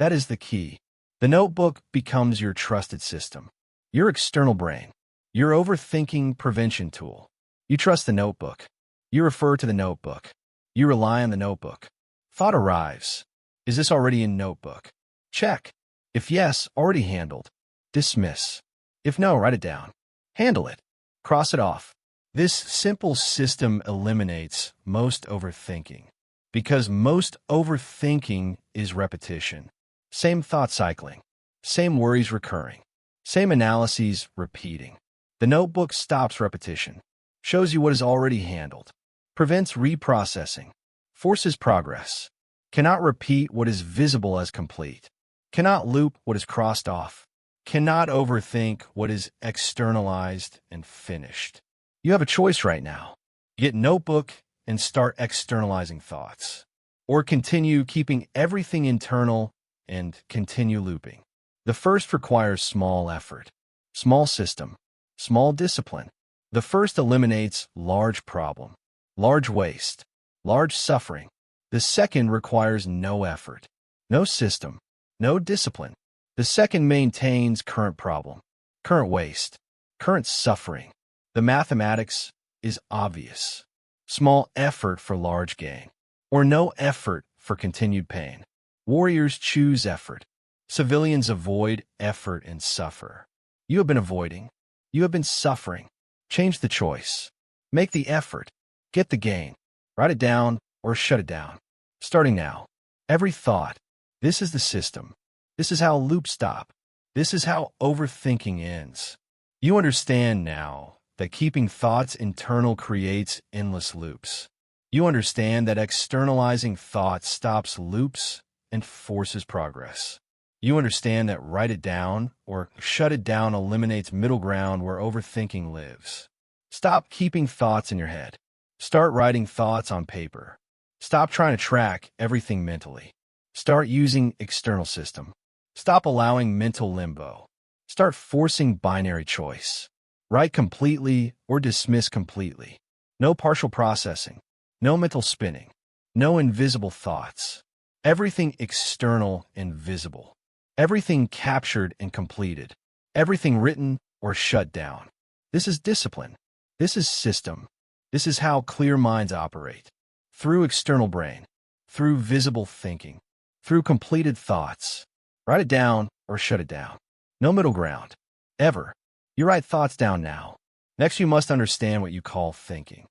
That is the key. The notebook becomes your trusted system. Your external brain. Your overthinking prevention tool. You trust the notebook. You refer to the notebook. You rely on the notebook. Thought arrives. Is this already in notebook? Check. If yes, already handled. Dismiss. If no, write it down. Handle it. Cross it off. This simple system eliminates most overthinking, because most overthinking is repetition. Same thought cycling. Same worries recurring. Same analyses repeating. The notebook stops repetition, shows you what is already handled, prevents reprocessing, forces progress, cannot repeat what is visible as complete, cannot loop what is crossed off, cannot overthink what is externalized and finished. You have a choice right now. Get notebook and start externalizing thoughts, or continue keeping everything internal and continue looping. The first requires small effort, small system, small discipline. The first eliminates large problem, large waste, large suffering. The second requires no effort, no system, no discipline. The second maintains current problem, current waste, current suffering. The mathematics is obvious. Small effort for large gain, or no effort for continued pain. Warriors choose effort. Civilians avoid effort and suffer. You have been avoiding. You have been suffering. Change the choice. Make the effort. Get the gain. Write it down or shut it down. Starting now. Every thought. This is the system. This is how loops stop. This is how overthinking ends. You understand now that keeping thoughts internal creates endless loops. You understand that externalizing thoughts stops loops and forces progress. You understand that write it down or shut it down eliminates middle ground where overthinking lives. Stop keeping thoughts in your head. Start writing thoughts on paper. Stop trying to track everything mentally. Start using external system. Stop allowing mental limbo. Start forcing binary choice. Write completely or dismiss completely. No partial processing. No mental spinning. No invisible thoughts. Everything external and visible. Everything captured and completed. Everything written or shut down. This is discipline. This is system. This is how clear minds operate. Through external brain. Through visible thinking. Through completed thoughts. Write it down or shut it down. No middle ground. Ever. You write thoughts down now. Next, you must understand what you call thinking.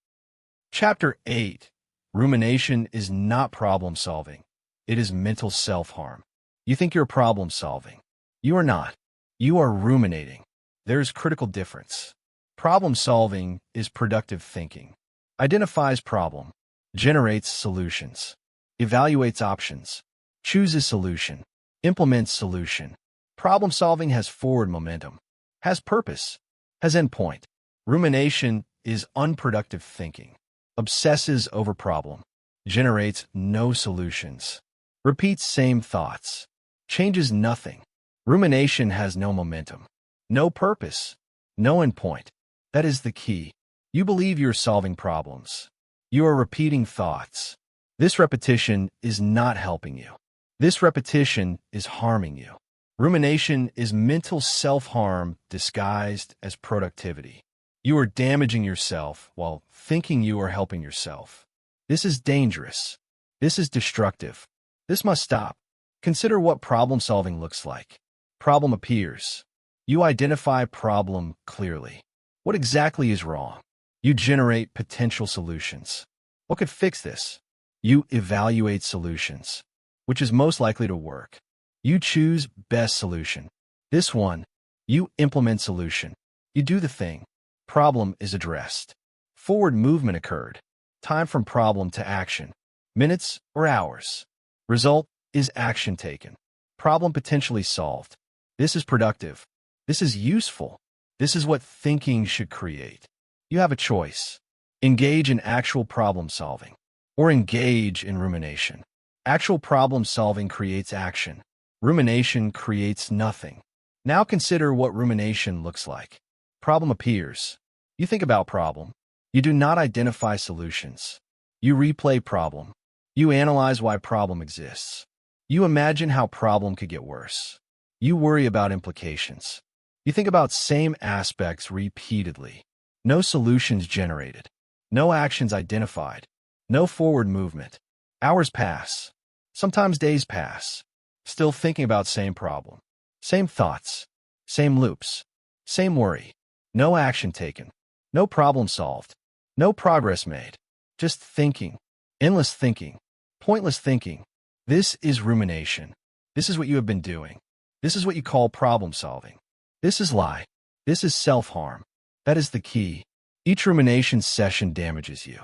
Chapter 8. Rumination is not problem solving. It is mental self-harm. You think you're problem solving. You are not. You are ruminating. There's critical difference. Problem solving is productive thinking. Identifies problem. Generates solutions. Evaluates options. chooses solution, implements solution. Problem solving has forward momentum, has purpose, has endpoint. Rumination is unproductive thinking, obsesses over problem, generates no solutions, repeats same thoughts, changes nothing. Rumination has no momentum, no purpose, no endpoint. That is the key. You believe you're solving problems. You are repeating thoughts. This repetition is not helping you. This repetition is harming you. Rumination is mental self-harm disguised as productivity. You are damaging yourself while thinking you are helping yourself. This is dangerous. This is destructive. This must stop. Consider what problem-solving looks like. Problem appears. You identify problem clearly. What exactly is wrong? You generate potential solutions. What could fix this? You evaluate solutions. Which is most likely to work? You choose best solution. This one. You implement solution. You do the thing. Problem is addressed. Forward movement occurred. Time from problem to action. Minutes or hours. Result is action taken. Problem potentially solved. This is productive. This is useful. This is what thinking should create. You have a choice. Engage in actual problem solving or engage in rumination. Actual problem solving creates action. Rumination creates nothing. Now consider what rumination looks like. Problem appears. You think about problem. You do not identify solutions. You replay problem. You analyze why problem exists. You imagine how problem could get worse. You worry about implications. You think about same aspects repeatedly. No solutions generated. No actions identified. No forward movement. Hours pass. Sometimes days pass. Still thinking about same problem. Same thoughts. Same loops. Same worry. No action taken. No problem solved. No progress made. Just thinking. Endless thinking. Pointless thinking. This is rumination. This is what you have been doing. This is what you call problem solving. This is lie. This is self-harm. That is the key. Each rumination session damages you.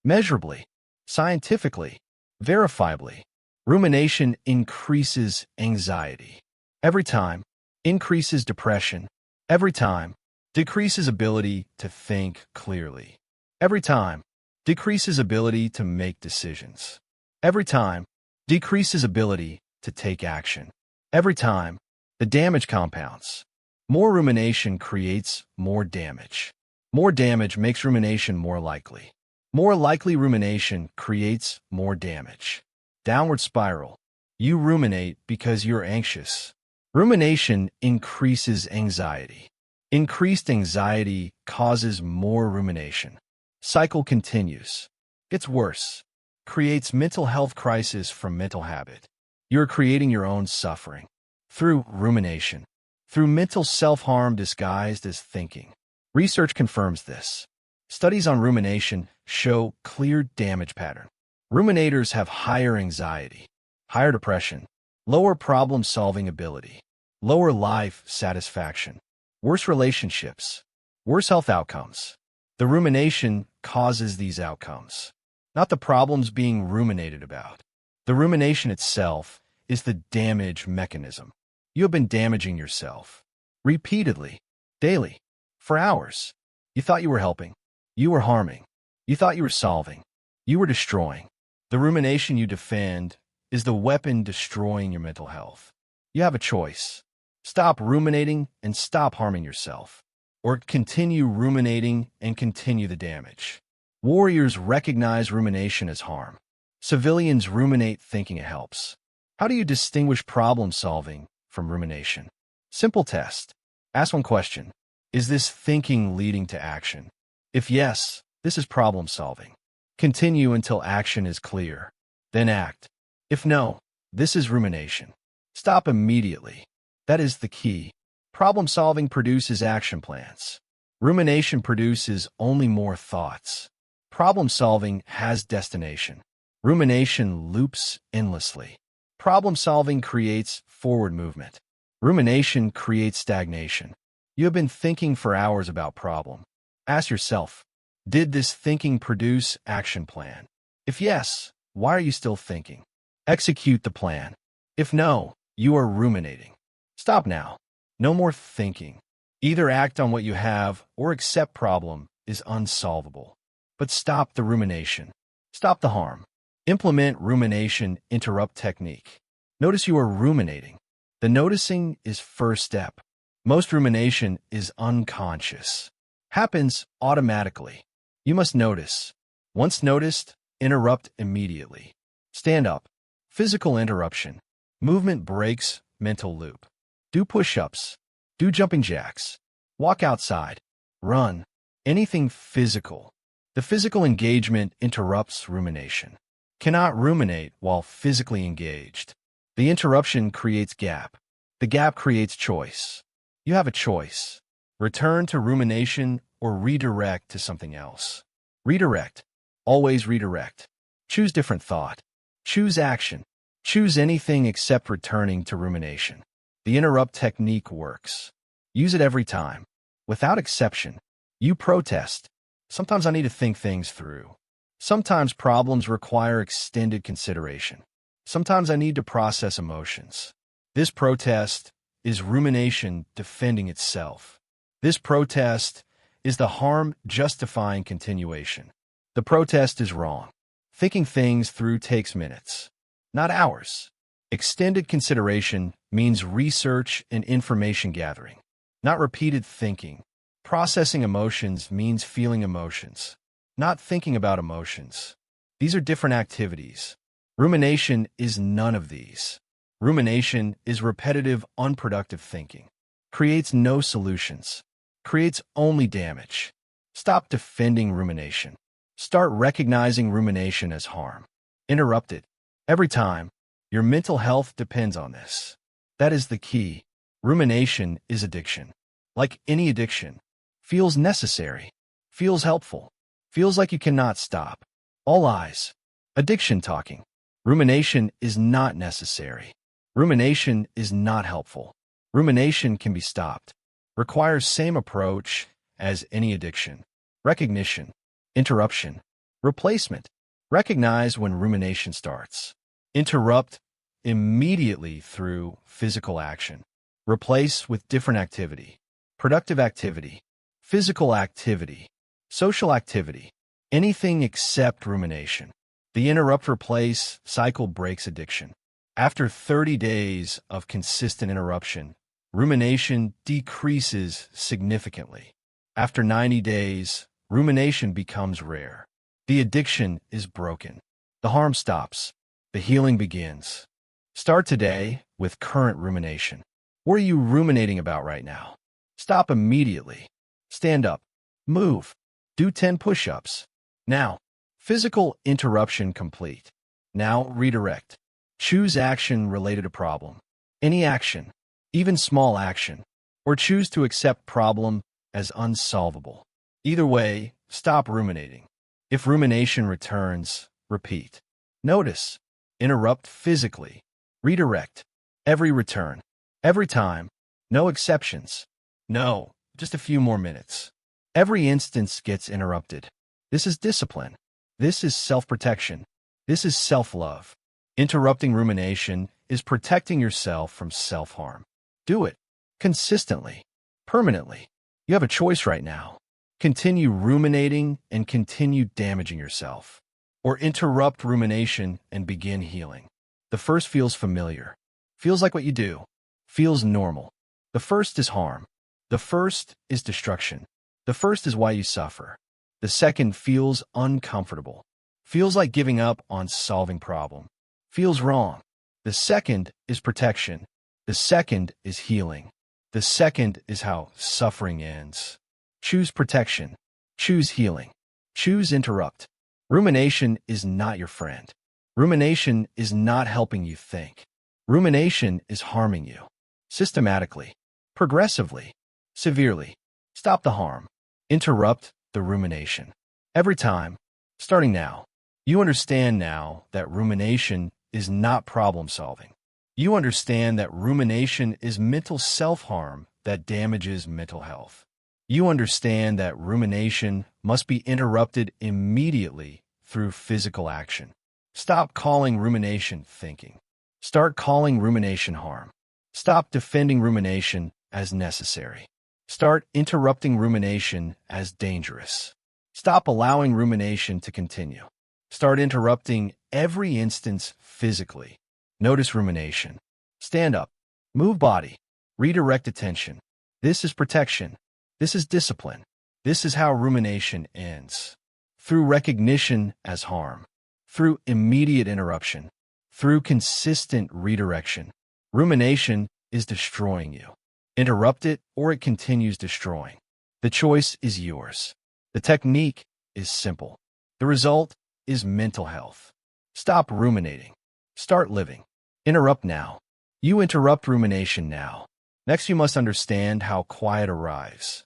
Measurably. Scientifically. Verifiably. Rumination increases anxiety. Every time. Increases depression. Every time. Decreases ability to think clearly. Every time. Decreases ability to make decisions. Every time. Decreases ability to take action. Every time. The damage compounds. More rumination creates more damage. More damage makes rumination more likely. More likely rumination creates more damage. Downward spiral. You ruminate because you're anxious. Rumination increases anxiety. Increased anxiety causes more rumination. Cycle continues. Gets worse. Creates mental health crisis from mental habit. You're creating your own suffering. Through rumination. Through mental self-harm disguised as thinking. Research confirms this. Studies on rumination show clear damage pattern. Ruminators have higher anxiety, higher depression, lower problem-solving ability, lower life satisfaction, worse relationships, worse health outcomes. The rumination causes these outcomes, not the problems being ruminated about. The rumination itself is the damage mechanism. You have been damaging yourself. Repeatedly. Daily. For hours. You thought you were helping. You were harming. You thought you were solving. You were destroying. The rumination you defend is the weapon destroying your mental health. You have a choice. Stop ruminating and stop harming yourself. Or continue ruminating and continue the damage. Warriors recognize rumination as harm. Civilians ruminate thinking it helps. How do you distinguish problem solving from rumination? Simple test. Ask one question. Is this thinking leading to action? If yes, this is problem solving. Continue until action is clear. Then act. If no, this is rumination. Stop immediately. That is the key. Problem solving produces action plans. Rumination produces only more thoughts. Problem solving has destination. Rumination loops endlessly. Problem solving creates forward movement. Rumination creates stagnation. You have been thinking for hours about problem. Ask yourself, did this thinking produce action plan? If yes, why are you still thinking? Execute the plan. If no, you are ruminating. Stop now. No more thinking. Either act on what you have or accept problem is unsolvable. But stop the rumination. Stop the harm. Implement rumination interrupt technique. Notice you are ruminating. The noticing is first step. Most rumination is unconscious. Happens automatically. You must notice. Once noticed, interrupt immediately. Stand up. Physical interruption. Movement breaks mental loop. Do push-ups. Do jumping jacks. Walk outside. Run. Anything physical. The physical engagement interrupts rumination. Cannot ruminate while physically engaged. The interruption creates gap. The gap creates choice. You have a choice. Return to rumination or redirect to something else. Redirect. Always redirect. Choose different thought. Choose action. Choose anything except returning to rumination. The interrupt technique works. Use it every time. Without exception. You protest. Sometimes I need to think things through. Sometimes problems require extended consideration. Sometimes I need to process emotions. This protest is rumination defending itself. This protest is the harm justifying continuation. The protest is wrong. Thinking things through takes minutes, not hours. Extended consideration means research and information gathering, not repeated thinking. Processing emotions means feeling emotions, not thinking about emotions. These are different activities. Rumination is none of these. Rumination is repetitive, unproductive thinking. Creates no solutions. Creates only damage. Stop defending rumination. Start recognizing rumination as harm. Interrupt it. Every time. Your mental health depends on this. That is the key. Rumination is addiction. Like any addiction. Feels necessary. Feels helpful. Feels like you cannot stop. All eyes. Addiction talking. Rumination is not necessary. Rumination is not helpful. Rumination can be stopped. Requires same approach as any addiction. Recognition. Interruption. Replacement. Recognize when rumination starts. Interrupt immediately through physical action. Replace with different activity. Productive activity. Physical activity. Social activity. Anything except rumination. The interrupt replace cycle breaks addiction. After 30 days of consistent interruption, rumination decreases significantly. After 90 days, rumination becomes rare. The addiction is broken. The harm stops. The healing begins. Start today with current rumination. What are you ruminating about right now? Stop immediately. Stand up. Move. Do 10 push-ups. Now. Physical interruption complete. Now redirect. Choose action related to problem. Any action, even small action, or choose to accept problem as unsolvable. Either way, stop ruminating. If rumination returns, repeat. Notice. Interrupt physically. Redirect. Every return. Every time. No exceptions. No, just a few more minutes. Every instance gets interrupted. This is discipline. This is self-protection. This is self-love. Interrupting rumination is protecting yourself from self-harm. Do it. Consistently. Permanently. You have a choice right now. Continue ruminating and continue damaging yourself. Or interrupt rumination and begin healing. The first feels familiar. Feels like what you do. Feels normal. The first is harm. The first is destruction. The first is why you suffer. The second feels uncomfortable. Feels like giving up on solving problem. Feels wrong. The second is protection. The second is healing. The second is how suffering ends. Choose protection. Choose healing. Choose interrupt. Rumination is not your friend. Rumination is not helping you think. Rumination is harming you. Systematically. Progressively. Severely. Stop the harm. Interrupt the rumination. Every time. Starting now. You understand now that rumination is not problem solving. You understand that rumination is mental self-harm that damages mental health. You understand that rumination must be interrupted immediately through physical action. Stop calling rumination thinking. Start calling rumination harm. Stop defending rumination as necessary. Start interrupting rumination as dangerous. Stop allowing rumination to continue. Start interrupting every instance physically. Notice rumination. Stand up. Move body. Redirect attention. This is protection. This is discipline. This is how rumination ends. Through recognition as harm. Through immediate interruption. Through consistent redirection. Rumination is destroying you. Interrupt it or it continues destroying. The choice is yours. The technique is simple. The result is mental health. Stop ruminating. Start living. Interrupt now. You interrupt rumination now. Next, you must understand how quiet arrives.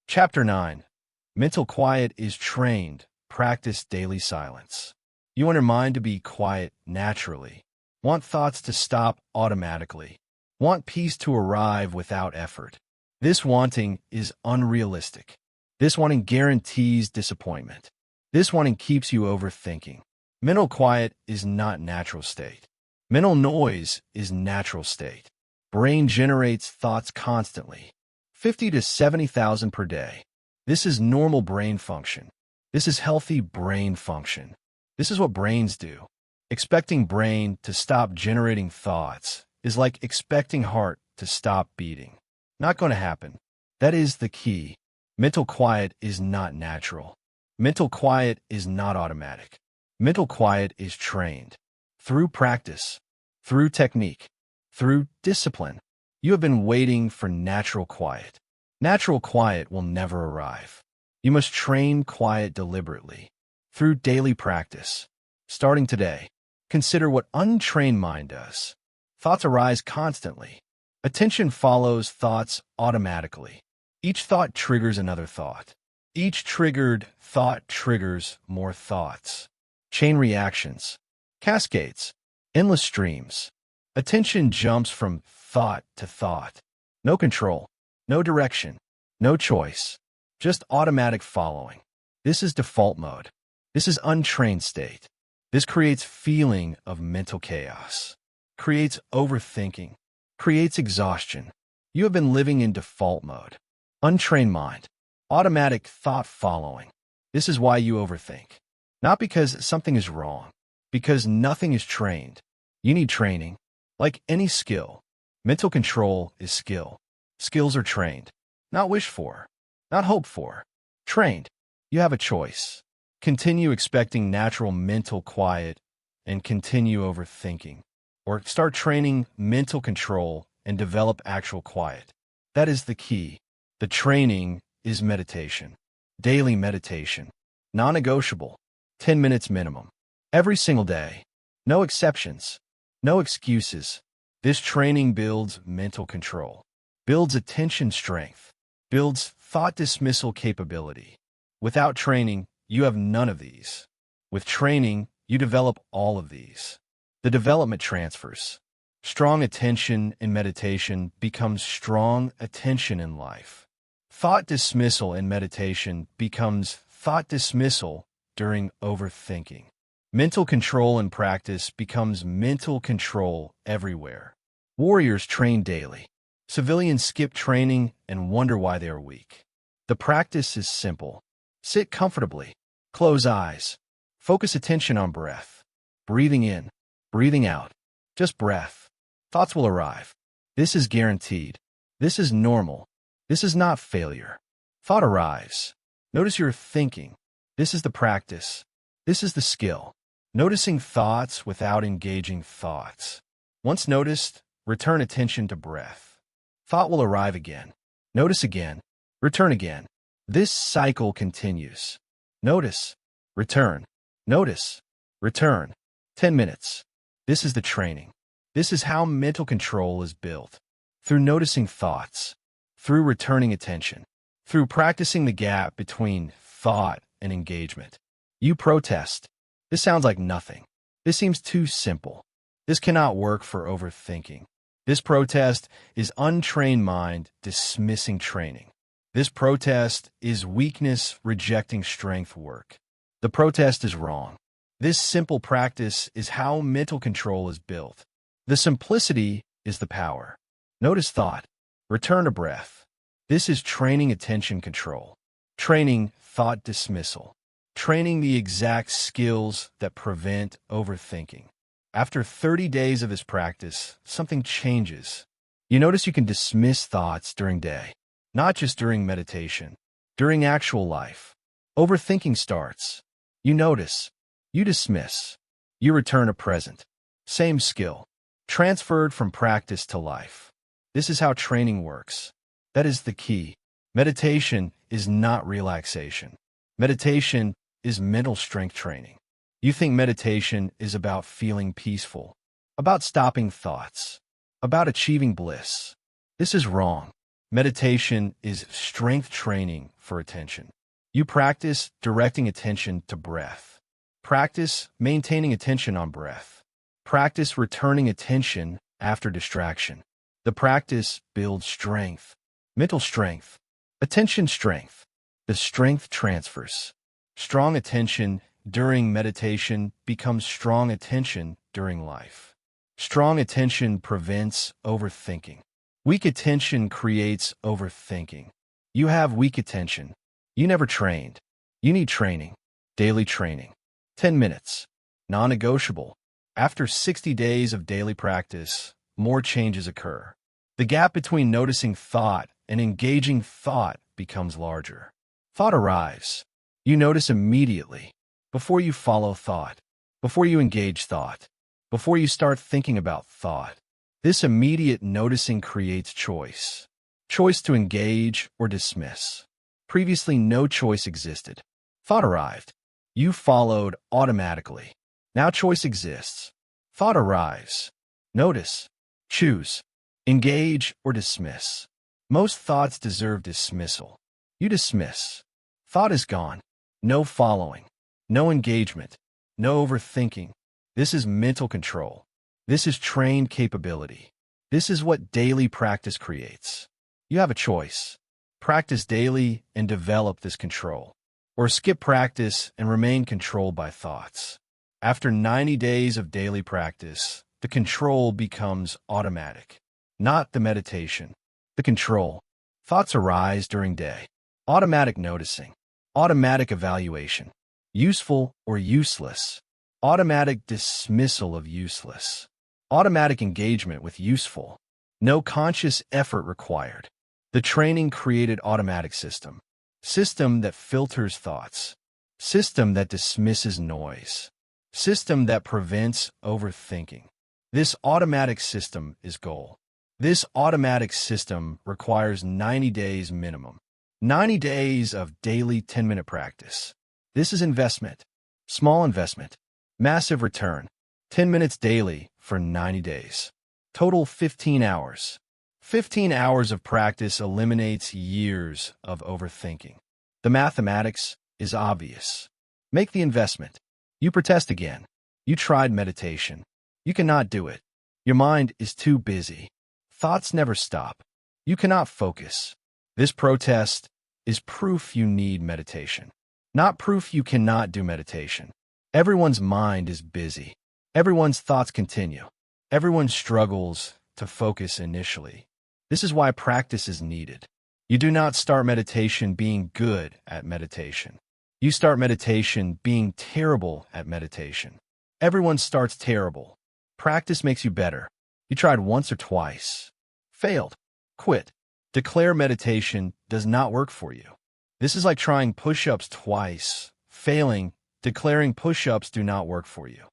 Chapter 9. Mental quiet is trained. Practice daily silence. You want your mind to be quiet naturally. Want thoughts to stop automatically. Want peace to arrive without effort. This wanting is unrealistic. This wanting guarantees disappointment. This wanting keeps you overthinking. Mental quiet is not natural state. Mental noise is natural state. Brain generates thoughts constantly. 50 to 70,000 per day. This is normal brain function. This is healthy brain function. This is what brains do. Expecting brain to stop generating thoughts is like expecting heart to stop beating. Not going to happen. That is the key. Mental quiet is not natural. Mental quiet is not automatic. Mental quiet is trained. Through practice, through technique, through discipline. You have been waiting for natural quiet. Natural quiet will never arrive. You must train quiet deliberately. Through daily practice. Starting today, consider what untrained mind does. Thoughts arise constantly. Attention follows thoughts automatically. Each thought triggers another thought. Each triggered thought triggers more thoughts. Chain reactions. Cascades. Endless streams. Attention jumps from thought to thought. No control. No direction. No choice. Just automatic following. This is default mode. This is untrained state. This creates feeling of mental chaos. Creates overthinking. Creates exhaustion. You have been living in default mode. Untrained mind. Automatic thought following. This is why you overthink. Not because something is wrong. Because nothing is trained. You need training. Like any skill. Mental control is skill. Skills are trained. Not wished for. Not hoped for. Trained. You have a choice. Continue expecting natural mental quiet and continue overthinking. Or start training mental control and develop actual quiet. That is the key. The training is meditation. Daily meditation. Non-negotiable. 10 minutes minimum. Every single day. No exceptions. No excuses. This training builds mental control. Builds attention strength. Builds thought dismissal capability. Without training, you have none of these. With training, you develop all of these. The development transfers. Strong attention in meditation becomes strong attention in life. Thought dismissal in meditation becomes thought dismissal during overthinking. Mental control in practice becomes mental control everywhere. Warriors train daily. Civilians skip training and wonder why they are weak. The practice is simple. Sit comfortably. Close eyes. Focus attention on breath. Breathing in. Breathing out. Just breath. Thoughts will arrive. This is guaranteed. This is normal. This is not failure. Thought arrives. Notice your thinking. This is the practice. This is the skill. Noticing thoughts without engaging thoughts. Once noticed, return attention to breath. Thought will arrive again. Notice again. Return again. This cycle continues. Notice. Return. Notice. Return. 10 minutes. This is the training. This is how mental control is built. Through noticing thoughts. Through returning attention. Through practicing the gap between thought and engagement. You protest. This sounds like nothing. This seems too simple. This cannot work for overthinking. This protest is untrained mind dismissing training. This protest is weakness rejecting strength work. The protest is wrong. This simple practice is how mental control is built. The simplicity is the power. Notice thought. Return to breath. This is training attention control. Training thought dismissal. Training the exact skills that prevent overthinking. After 30 days of this practice, something changes. You notice you can dismiss thoughts during day, not just during meditation, during actual life. Overthinking starts. You notice. You dismiss. You return to present. Same skill. Transferred from practice to life. This is how training works. That is the key. Meditation is not relaxation. Meditation is mental strength training. You think meditation is about feeling peaceful, about stopping thoughts, about achieving bliss. This is wrong. Meditation is strength training for attention. You practice directing attention to breath. Practice maintaining attention on breath. Practice returning attention after distraction. The practice builds strength, mental strength, attention strength. The strength transfers. Strong attention during meditation becomes strong attention during life. Strong attention prevents overthinking. Weak attention creates overthinking. You have weak attention. You never trained. You need training. Daily training. 10 minutes. Non-negotiable. After 60 days of daily practice, more changes occur. The gap between noticing thought and engaging thought becomes larger. Thought arrives. You notice immediately. Before you follow thought, before you engage thought, before you start thinking about thought. This immediate noticing creates choice. Choice to engage or dismiss. Previously, no choice existed. Thought arrived. You followed automatically. Now choice exists. Thought arrives. Notice. Choose. Engage or dismiss. Most thoughts deserve dismissal. You dismiss. Thought is gone. No following. No engagement. No overthinking. This is mental control. This is trained capability. This is what daily practice creates. You have a choice. Practice daily and develop this control. Or skip practice and remain controlled by thoughts. After 90 days of daily practice, the control becomes automatic. Not the meditation. The control. Thoughts arise during day. Automatic noticing. Automatic evaluation. Useful or useless. Automatic dismissal of useless. Automatic engagement with useful. No conscious effort required. The training created automatic system. System that filters thoughts. System that dismisses noise. System that prevents overthinking. This automatic system is goal. This automatic system requires 90 days minimum. 90 days of daily 10-minute practice. This is investment. Small investment. Massive return. 10 minutes daily for 90 days. Total 15 hours. 15 hours of practice eliminates years of overthinking. The mathematics is obvious. Make the investment. You protest again. You tried meditation. You cannot do it. Your mind is too busy. Thoughts never stop. You cannot focus. This protest is proof you need meditation, not proof you cannot do meditation. Everyone's mind is busy. Everyone's thoughts continue. Everyone struggles to focus initially. This is why practice is needed. You do not start meditation being good at meditation. You start meditation being terrible at meditation. Everyone starts terrible. Practice makes you better. You tried once or twice. Failed. Quit. Declare meditation does not work for you. This is like trying push-ups twice. Failing. Declaring push-ups do not work for you.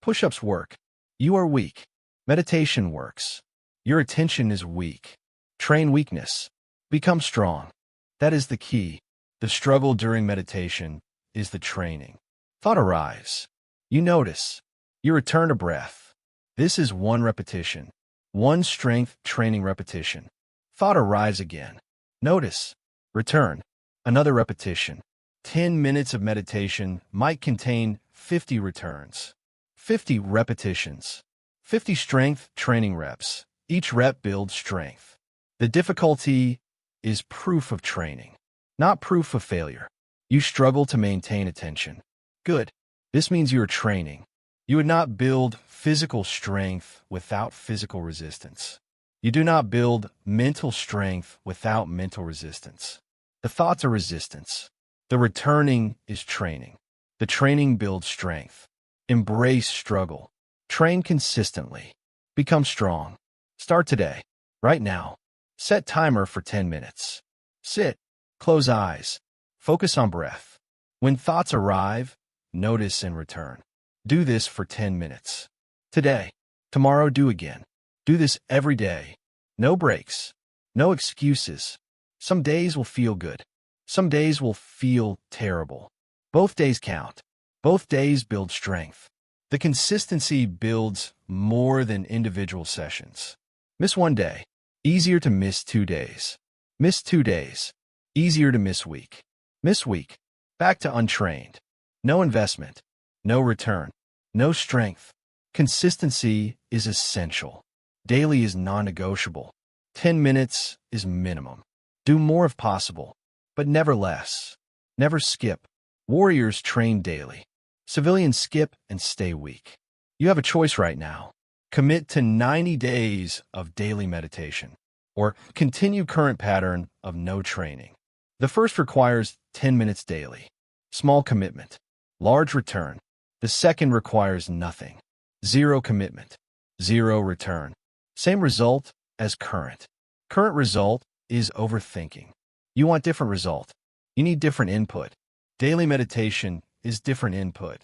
Push-ups work. You are weak. Meditation works. Your attention is weak. Train weakness. Become strong. That is the key. The struggle during meditation is the training. Thought arrives. You notice. You return to breath. This is one repetition. One strength training repetition. Thought arrives again. Notice. Return. Another repetition. 10 minutes of meditation might contain 50 returns. 50 repetitions. 50 strength training reps. Each rep builds strength. The difficulty is proof of training, not proof of failure. You struggle to maintain attention. Good. This means you are training. You would not build physical strength without physical resistance. You do not build mental strength without mental resistance. The thoughts are resistance. The returning is training. The training builds strength. Embrace struggle. Train consistently. Become strong. Start today, right now. Set timer for 10 minutes. Sit. Close eyes. Focus on breath. When thoughts arrive, notice and return. Do this for 10 minutes. Today. Tomorrow, do again. Do this every day. No breaks. No excuses. Some days will feel good. Some days will feel terrible. Both days count. Both days build strength. The consistency builds more than individual sessions. Miss one day. Easier to miss 2 days. Miss 2 days. Easier to miss week. Miss week. Back to untrained. No investment. No return. No strength. Consistency is essential. Daily is non-negotiable. 10 minutes is minimum. Do more if possible, but never less. Never skip. Warriors train daily. Civilians skip and stay weak. You have a choice right now. Commit to 90 days of daily meditation, or continue current pattern of no training. The first requires 10 minutes daily. Small commitment. Large return. The second requires nothing. Zero commitment. Zero return. Same result as current. Current result is overthinking. You want different result. You need different input. Daily meditation is different input.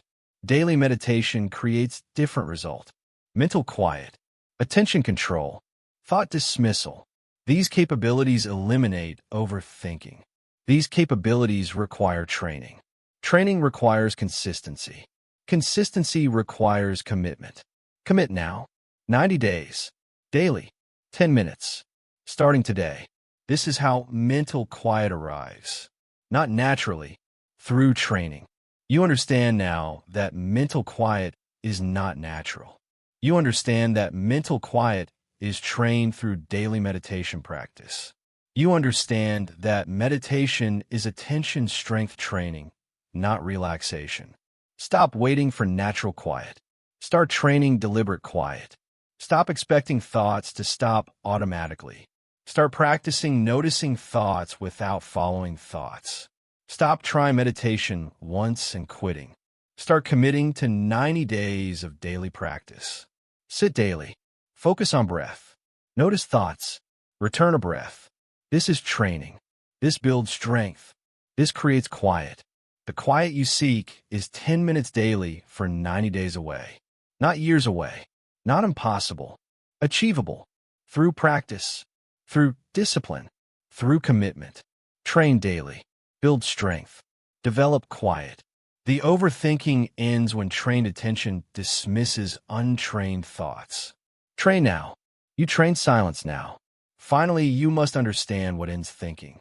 Daily meditation creates different result. Mental quiet. Attention control. Thought dismissal. These capabilities eliminate overthinking. These capabilities require training. Training requires consistency. Consistency requires commitment. Commit now. 90 days. Daily. 10 minutes. Starting today. This is how mental quiet arrives. Not naturally, through training. You understand now that mental quiet is not natural. You understand that mental quiet is trained through daily meditation practice. You understand that meditation is attention strength training, not relaxation. Stop waiting for natural quiet. Start training deliberate quiet. Stop expecting thoughts to stop automatically. Start practicing noticing thoughts without following thoughts. Stop trying meditation once and quitting. Start committing to 90 days of daily practice. Sit daily. Focus on breath. Notice thoughts. Return a breath. This is training. This builds strength. This creates quiet. The quiet you seek is 10 minutes daily for 90 days away. Not years away. Not impossible. Achievable. Through practice. Through discipline. Through commitment. Train daily. Build strength. Develop quiet. The overthinking ends when trained attention dismisses untrained thoughts. Train now. You train silence now. Finally, you must understand what ends thinking.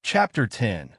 Chapter 10.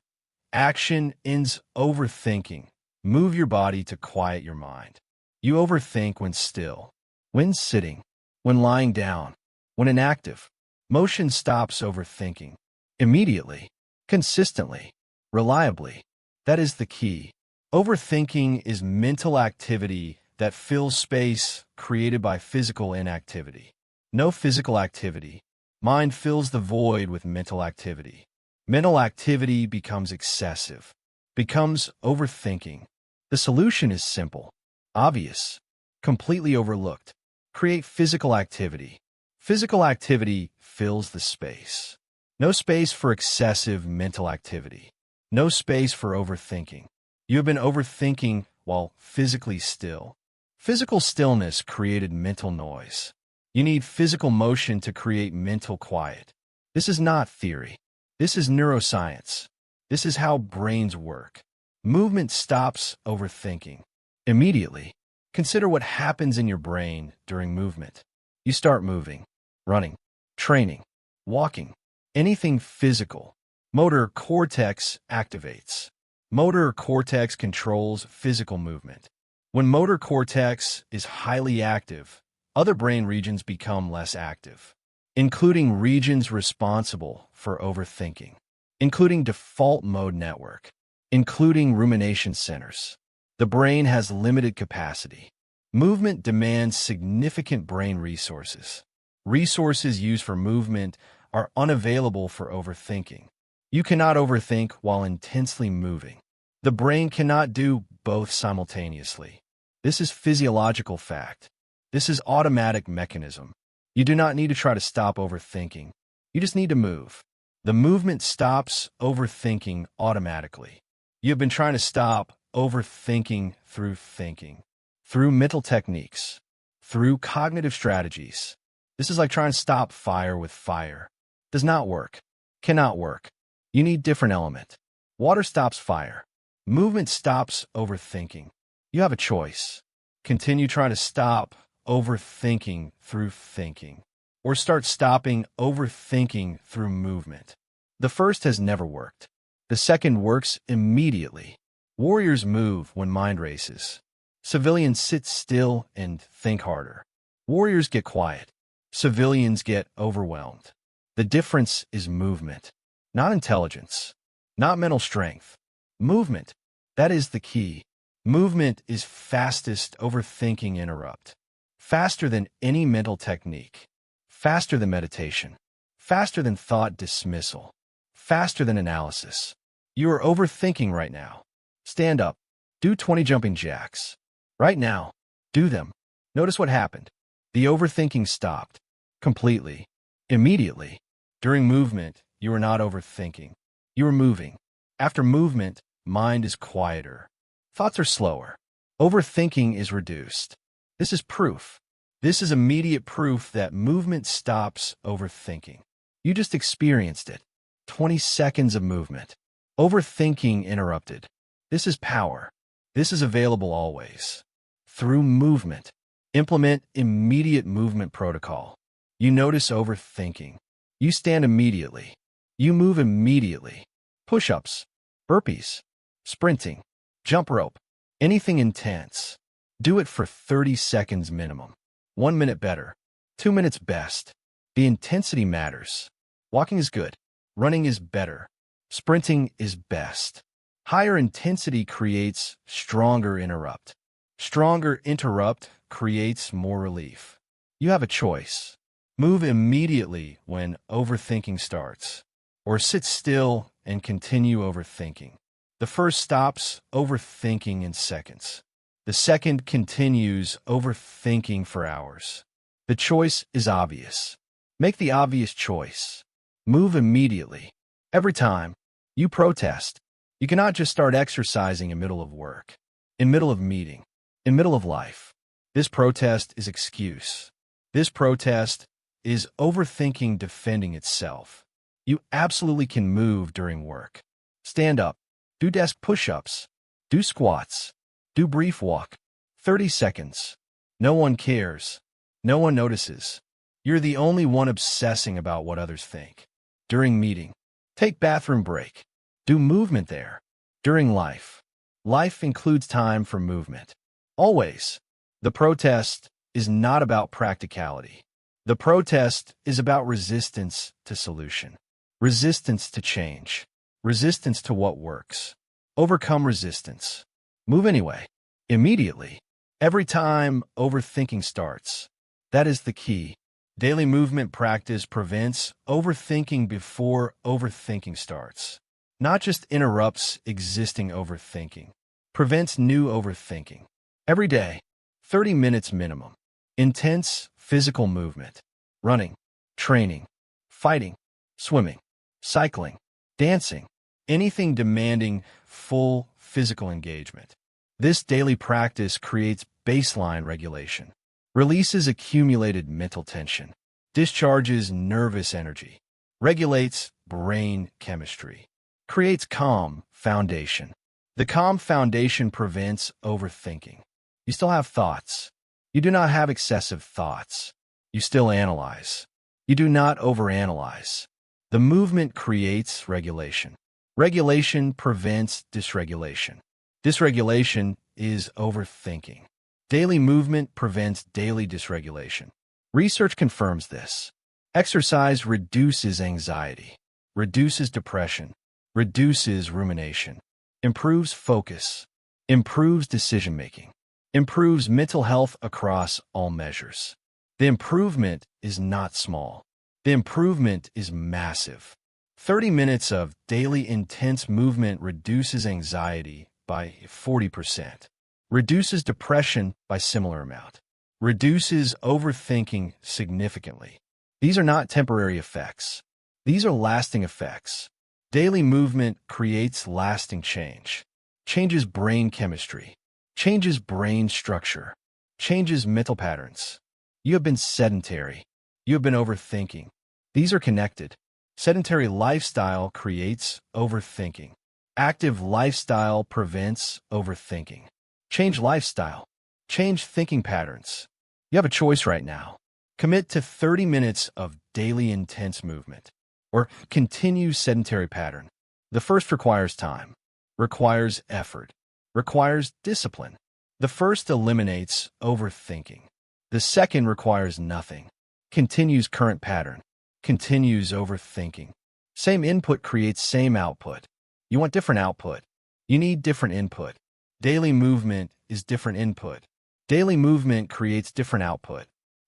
Action ends overthinking. Move your body to quiet your mind. You overthink when still, when sitting, when lying down, when inactive. Motion stops overthinking. Immediately, consistently, reliably. That is the key. Overthinking is mental activity that fills space created by physical inactivity. No physical activity. Mind fills the void with mental activity. Mental activity becomes excessive, becomes overthinking. The solution is simple, obvious, completely overlooked. Create physical activity. Physical activity fills the space. No space for excessive mental activity. No space for overthinking. You have been overthinking while physically still. Physical stillness created mental noise. You need physical motion to create mental quiet. This is not theory. This is neuroscience. This is how brains work. Movement stops overthinking. Immediately, consider what happens in your brain during movement. You start moving, running, training, walking, anything physical. Motor cortex activates. Motor cortex controls physical movement. When motor cortex is highly active, other brain regions become less active, including regions responsible for overthinking, including default mode network, including rumination centers. The brain has limited capacity. Movement demands significant brain resources. Resources used for movement are unavailable for overthinking. You cannot overthink while intensely moving. The brain cannot do both simultaneously. This is physiological fact. This is automatic mechanism. You do not need to try to stop overthinking. You just need to move. The movement stops overthinking automatically. You have been trying to stop overthinking through thinking, through mental techniques, through cognitive strategies. This is like trying to stop fire with fire. Does not work. Cannot work. You need different element. Water stops fire. Movement stops overthinking. You have a choice. Continue trying to stop overthinking through thinking, or start stopping overthinking through movement. The first has never worked. The second works immediately. Warriors move when mind races. Civilians sit still and think harder. Warriors get quiet. Civilians get overwhelmed. The difference is movement, not intelligence, not mental strength. Movement, that is the key. Movement is fastest overthinking interrupt. Faster than any mental technique. Faster than meditation. Faster than thought dismissal. Faster than analysis. You are overthinking right now. Stand up. Do 20 jumping jacks. Right now. Do them. Notice what happened. The overthinking stopped. Completely. Immediately. During movement, you are not overthinking. You are moving. After movement, mind is quieter. Thoughts are slower. Overthinking is reduced. This is proof. This is immediate proof that movement stops overthinking. You just experienced it. 20 seconds of movement. Overthinking interrupted. This is power. This is available always. Through movement. Implement immediate movement protocol. You notice overthinking. You stand immediately. You move immediately. Push-ups, burpees, sprinting, jump rope, anything intense. Do it for 30 seconds minimum. 1 minute better. 2 minutes best. The intensity matters. Walking is good. Running is better. Sprinting is best. Higher intensity creates stronger interrupt. Stronger interrupt creates more relief. You have a choice. Move immediately when overthinking starts, or sit still and continue overthinking. The first stops overthinking in seconds. The second continues overthinking for hours. The choice is obvious. Make the obvious choice. Move immediately. Every time you protest, you cannot just start exercising in middle of work, in middle of meeting, in middle of life. This protest is excuse. This protest is overthinking defending itself. You absolutely can move during work. Stand up. Do desk push-ups. Do squats. Do brief walk. 30 seconds. No one cares. No one notices. You're the only one obsessing about what others think. During meeting. Take bathroom break. Do movement there. During life. Life includes time for movement. Always. The protest is not about practicality. The protest is about resistance to solution. Resistance to change. Resistance to what works. Overcome resistance. Move anyway. Immediately. Every time overthinking starts. That is the key. Daily movement practice prevents overthinking before overthinking starts. Not just interrupts existing overthinking. Prevents new overthinking. Every day. 30 minutes minimum. Intense physical movement. Running. Training. Fighting. Swimming. Cycling. Dancing. Anything demanding full physical engagement. This daily practice creates baseline regulation. Releases accumulated mental tension. Discharges nervous energy. Regulates brain chemistry. Creates calm foundation. The calm foundation prevents overthinking. You still have thoughts. You do not have excessive thoughts. You still analyze. You do not overanalyze. The movement creates regulation. Regulation prevents dysregulation. Dysregulation is overthinking. Daily movement prevents daily dysregulation. Research confirms this. Exercise reduces anxiety, reduces depression, reduces rumination, improves focus, improves decision-making. improves mental health across all measures. The improvement is not small. The improvement is massive. 30 minutes of daily intense movement reduces anxiety by 40%, reduces depression by similar amount, reduces overthinking significantly. These are not temporary effects. These are lasting effects. Daily movement creates lasting change, changes brain chemistry, changes brain structure, changes mental patterns. You have been sedentary. You have been overthinking. These are connected. Sedentary lifestyle creates overthinking. Active lifestyle prevents overthinking. Change lifestyle. Change thinking patterns. You have a choice right now. Commit to 30 minutes of daily intense movement, or continue sedentary pattern. The first requires time, requires effort, requires discipline. The first eliminates overthinking. The second requires nothing, continues current pattern, continues overthinking. Same input creates same output. You want different output. You need different input. Daily movement is different input. Daily movement creates different output.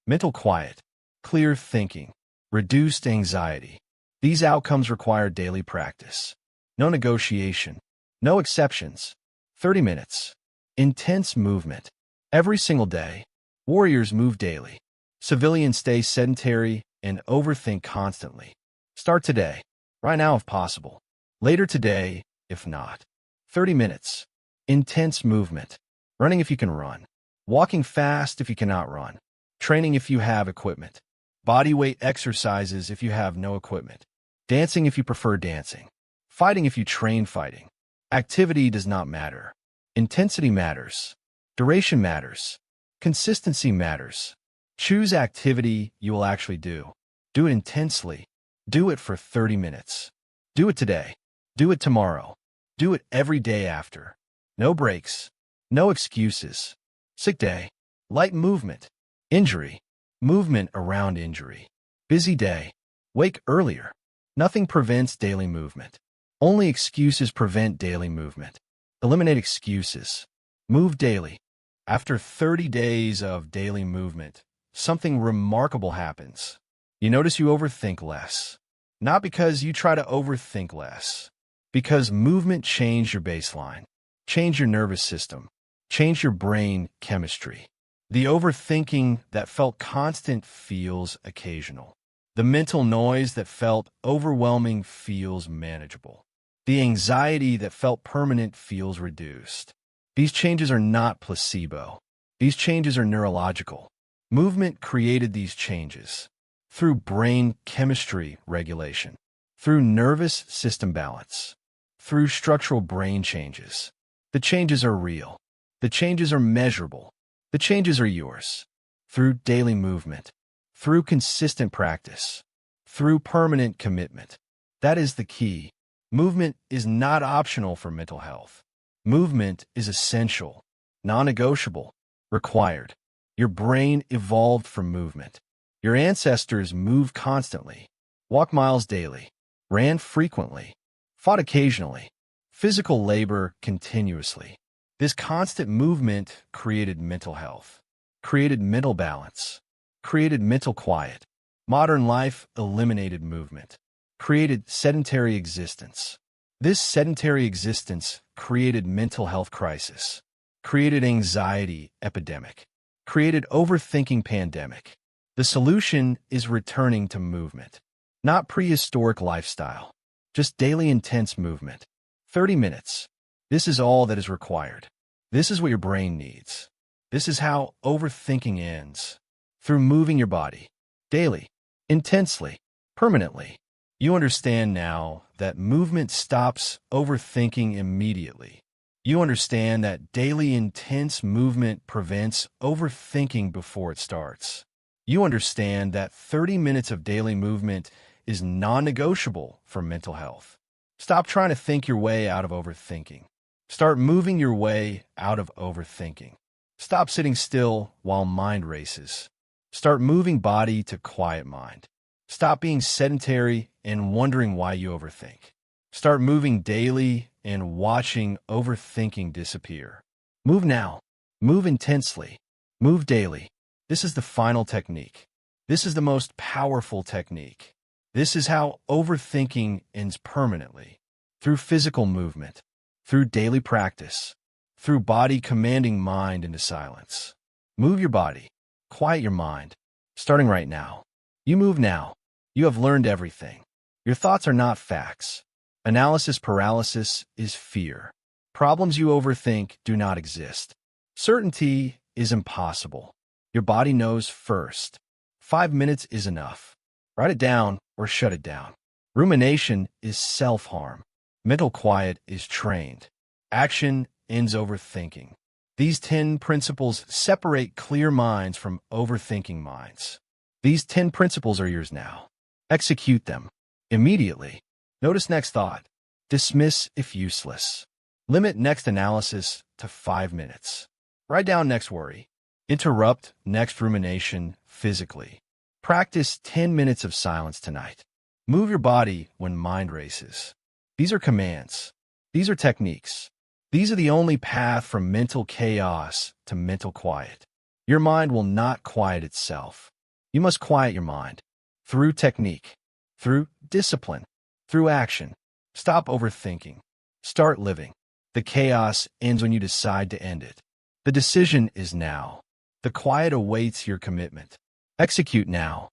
Mental quiet, clear thinking, reduced anxiety. These outcomes require daily practice. No negotiation, no exceptions. 30 minutes. Intense movement. Every single day. Warriors move daily. Civilians stay sedentary and overthink constantly. Start today. Right now if possible. Later today, if not. 30 minutes. Intense movement. Running if you can run. Walking fast if you cannot run. Training if you have equipment. Body weight exercises if you have no equipment. Dancing if you prefer dancing. Fighting if you train fighting. Activity does not matter. Intensity matters. Duration matters. Consistency matters. Choose activity you will actually do. Do it intensely. Do it for 30 minutes. Do it today. Do it tomorrow. Do it every day after. No breaks. No excuses. Sick day. Light movement. Injury. Movement around injury. Busy day. Wake earlier. Nothing prevents daily movement. Only excuses prevent daily movement. Eliminate excuses. Move daily. After 30 days of daily movement, something remarkable happens. You notice you overthink less. Not because you try to overthink less. Because movement changed your baseline. Changed your nervous system. Changed your brain chemistry. The overthinking that felt constant feels occasional. The mental noise that felt overwhelming feels manageable. The anxiety that felt permanent feels reduced. These changes are not placebo. These changes are neurological. Movement created these changes through brain chemistry regulation, through nervous system balance, through structural brain changes. The changes are real. The changes are measurable. The changes are yours. Through daily movement, through consistent practice, through permanent commitment. That is the key. Movement is not optional for mental health. Movement is essential, non-negotiable, required. Your brain evolved from movement. Your ancestors moved constantly, walked miles daily, ran frequently, fought occasionally, physical labor continuously. This constant movement created mental health, created mental balance, created mental quiet. Modern life eliminated movement, created sedentary existence. This sedentary existence created mental health crisis, created anxiety epidemic, created overthinking pandemic. The solution is returning to movement, not prehistoric lifestyle, just daily intense movement. 30 minutes. This is all that is required. This is what your brain needs. This is how overthinking ends. Through moving your body, daily, intensely, permanently. You understand now that movement stops overthinking immediately. You understand that daily intense movement prevents overthinking before it starts. You understand that 30 minutes of daily movement is non-negotiable for mental health. Stop trying to think your way out of overthinking. Start moving your way out of overthinking. Stop sitting still while mind races. Start moving body to quiet mind. Stop being sedentary and wondering why you overthink. Start moving daily and watching overthinking disappear. Move now. Move intensely. Move daily. This is the final technique. This is the most powerful technique. This is how overthinking ends permanently. Through physical movement, through daily practice, through body commanding mind into silence. Move your body. Quiet your mind. Starting right now. You move now. You have learned everything. Your thoughts are not facts. Analysis paralysis is fear. Problems you overthink do not exist. Certainty is impossible. Your body knows first. 5 minutes is enough. Write it down or shut it down. Rumination is self-harm. Mental quiet is trained. Action ends overthinking. These 10 principles separate clear minds from overthinking minds. These 10 principles are yours now. Execute them immediately. Notice next thought. Dismiss if useless. Limit next analysis to 5 minutes. Write down next worry. Interrupt next rumination physically. Practice 10 minutes of silence tonight. Move your body when mind races. These are commands. These are techniques. These are the only path from mental chaos to mental quiet. Your mind will not quiet itself. You must quiet your mind. Through technique. Through discipline. Through action. Stop overthinking. Start living. The chaos ends when you decide to end it. The decision is now. The quiet awaits your commitment. Execute now.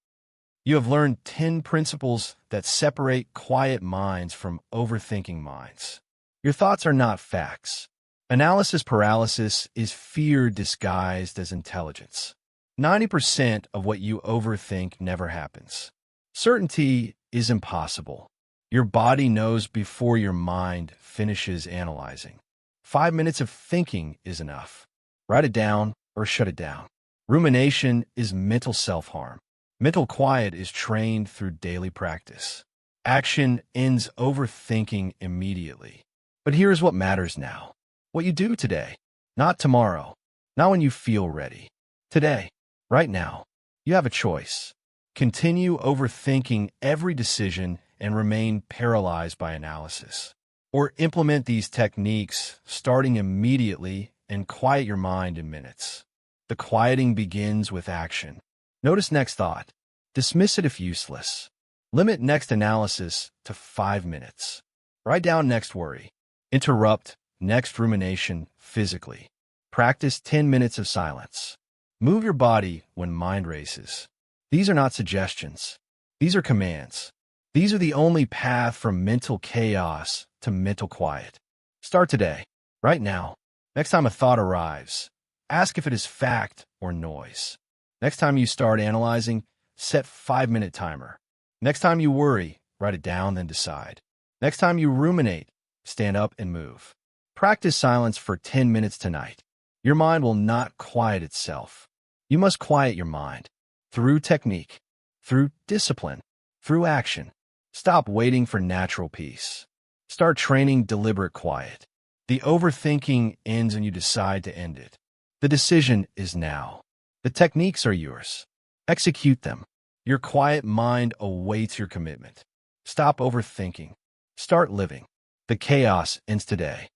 You have learned 10 principles that separate quiet minds from overthinking minds. Your thoughts are not facts. Analysis paralysis is fear disguised as intelligence. 90% of what you overthink never happens. Certainty is impossible. Your body knows before your mind finishes analyzing. 5 minutes of thinking is enough. Write it down or shut it down. Rumination is mental self-harm. Mental quiet is trained through daily practice. Action ends overthinking immediately. But here's what matters now. What you do today, not tomorrow, not when you feel ready. Today, right now, you have a choice. Continue overthinking every decision and remain paralyzed by analysis. Or implement these techniques starting immediately and quiet your mind in minutes. The quieting begins with action. Notice next thought. Dismiss it if useless. Limit next analysis to 5 minutes. Write down next worry. Interrupt next rumination physically. Practice 10 minutes of silence. Move your body when mind races. These are not suggestions. These are commands. These are the only path from mental chaos to mental quiet. Start today, right now. Next time a thought arrives, ask if it is fact or noise. Next time you start analyzing, set 5-minute timer. Next time you worry, write it down, then decide. Next time you ruminate, stand up and move. Practice silence for 10 minutes tonight. Your mind will not quiet itself. You must quiet your mind. Through technique, through discipline, through action. Stop waiting for natural peace. Start training deliberate quiet. The overthinking ends when you decide to end it. The decision is now. The techniques are yours. Execute them. Your quiet mind awaits your commitment. Stop overthinking. Start living. The chaos ends today.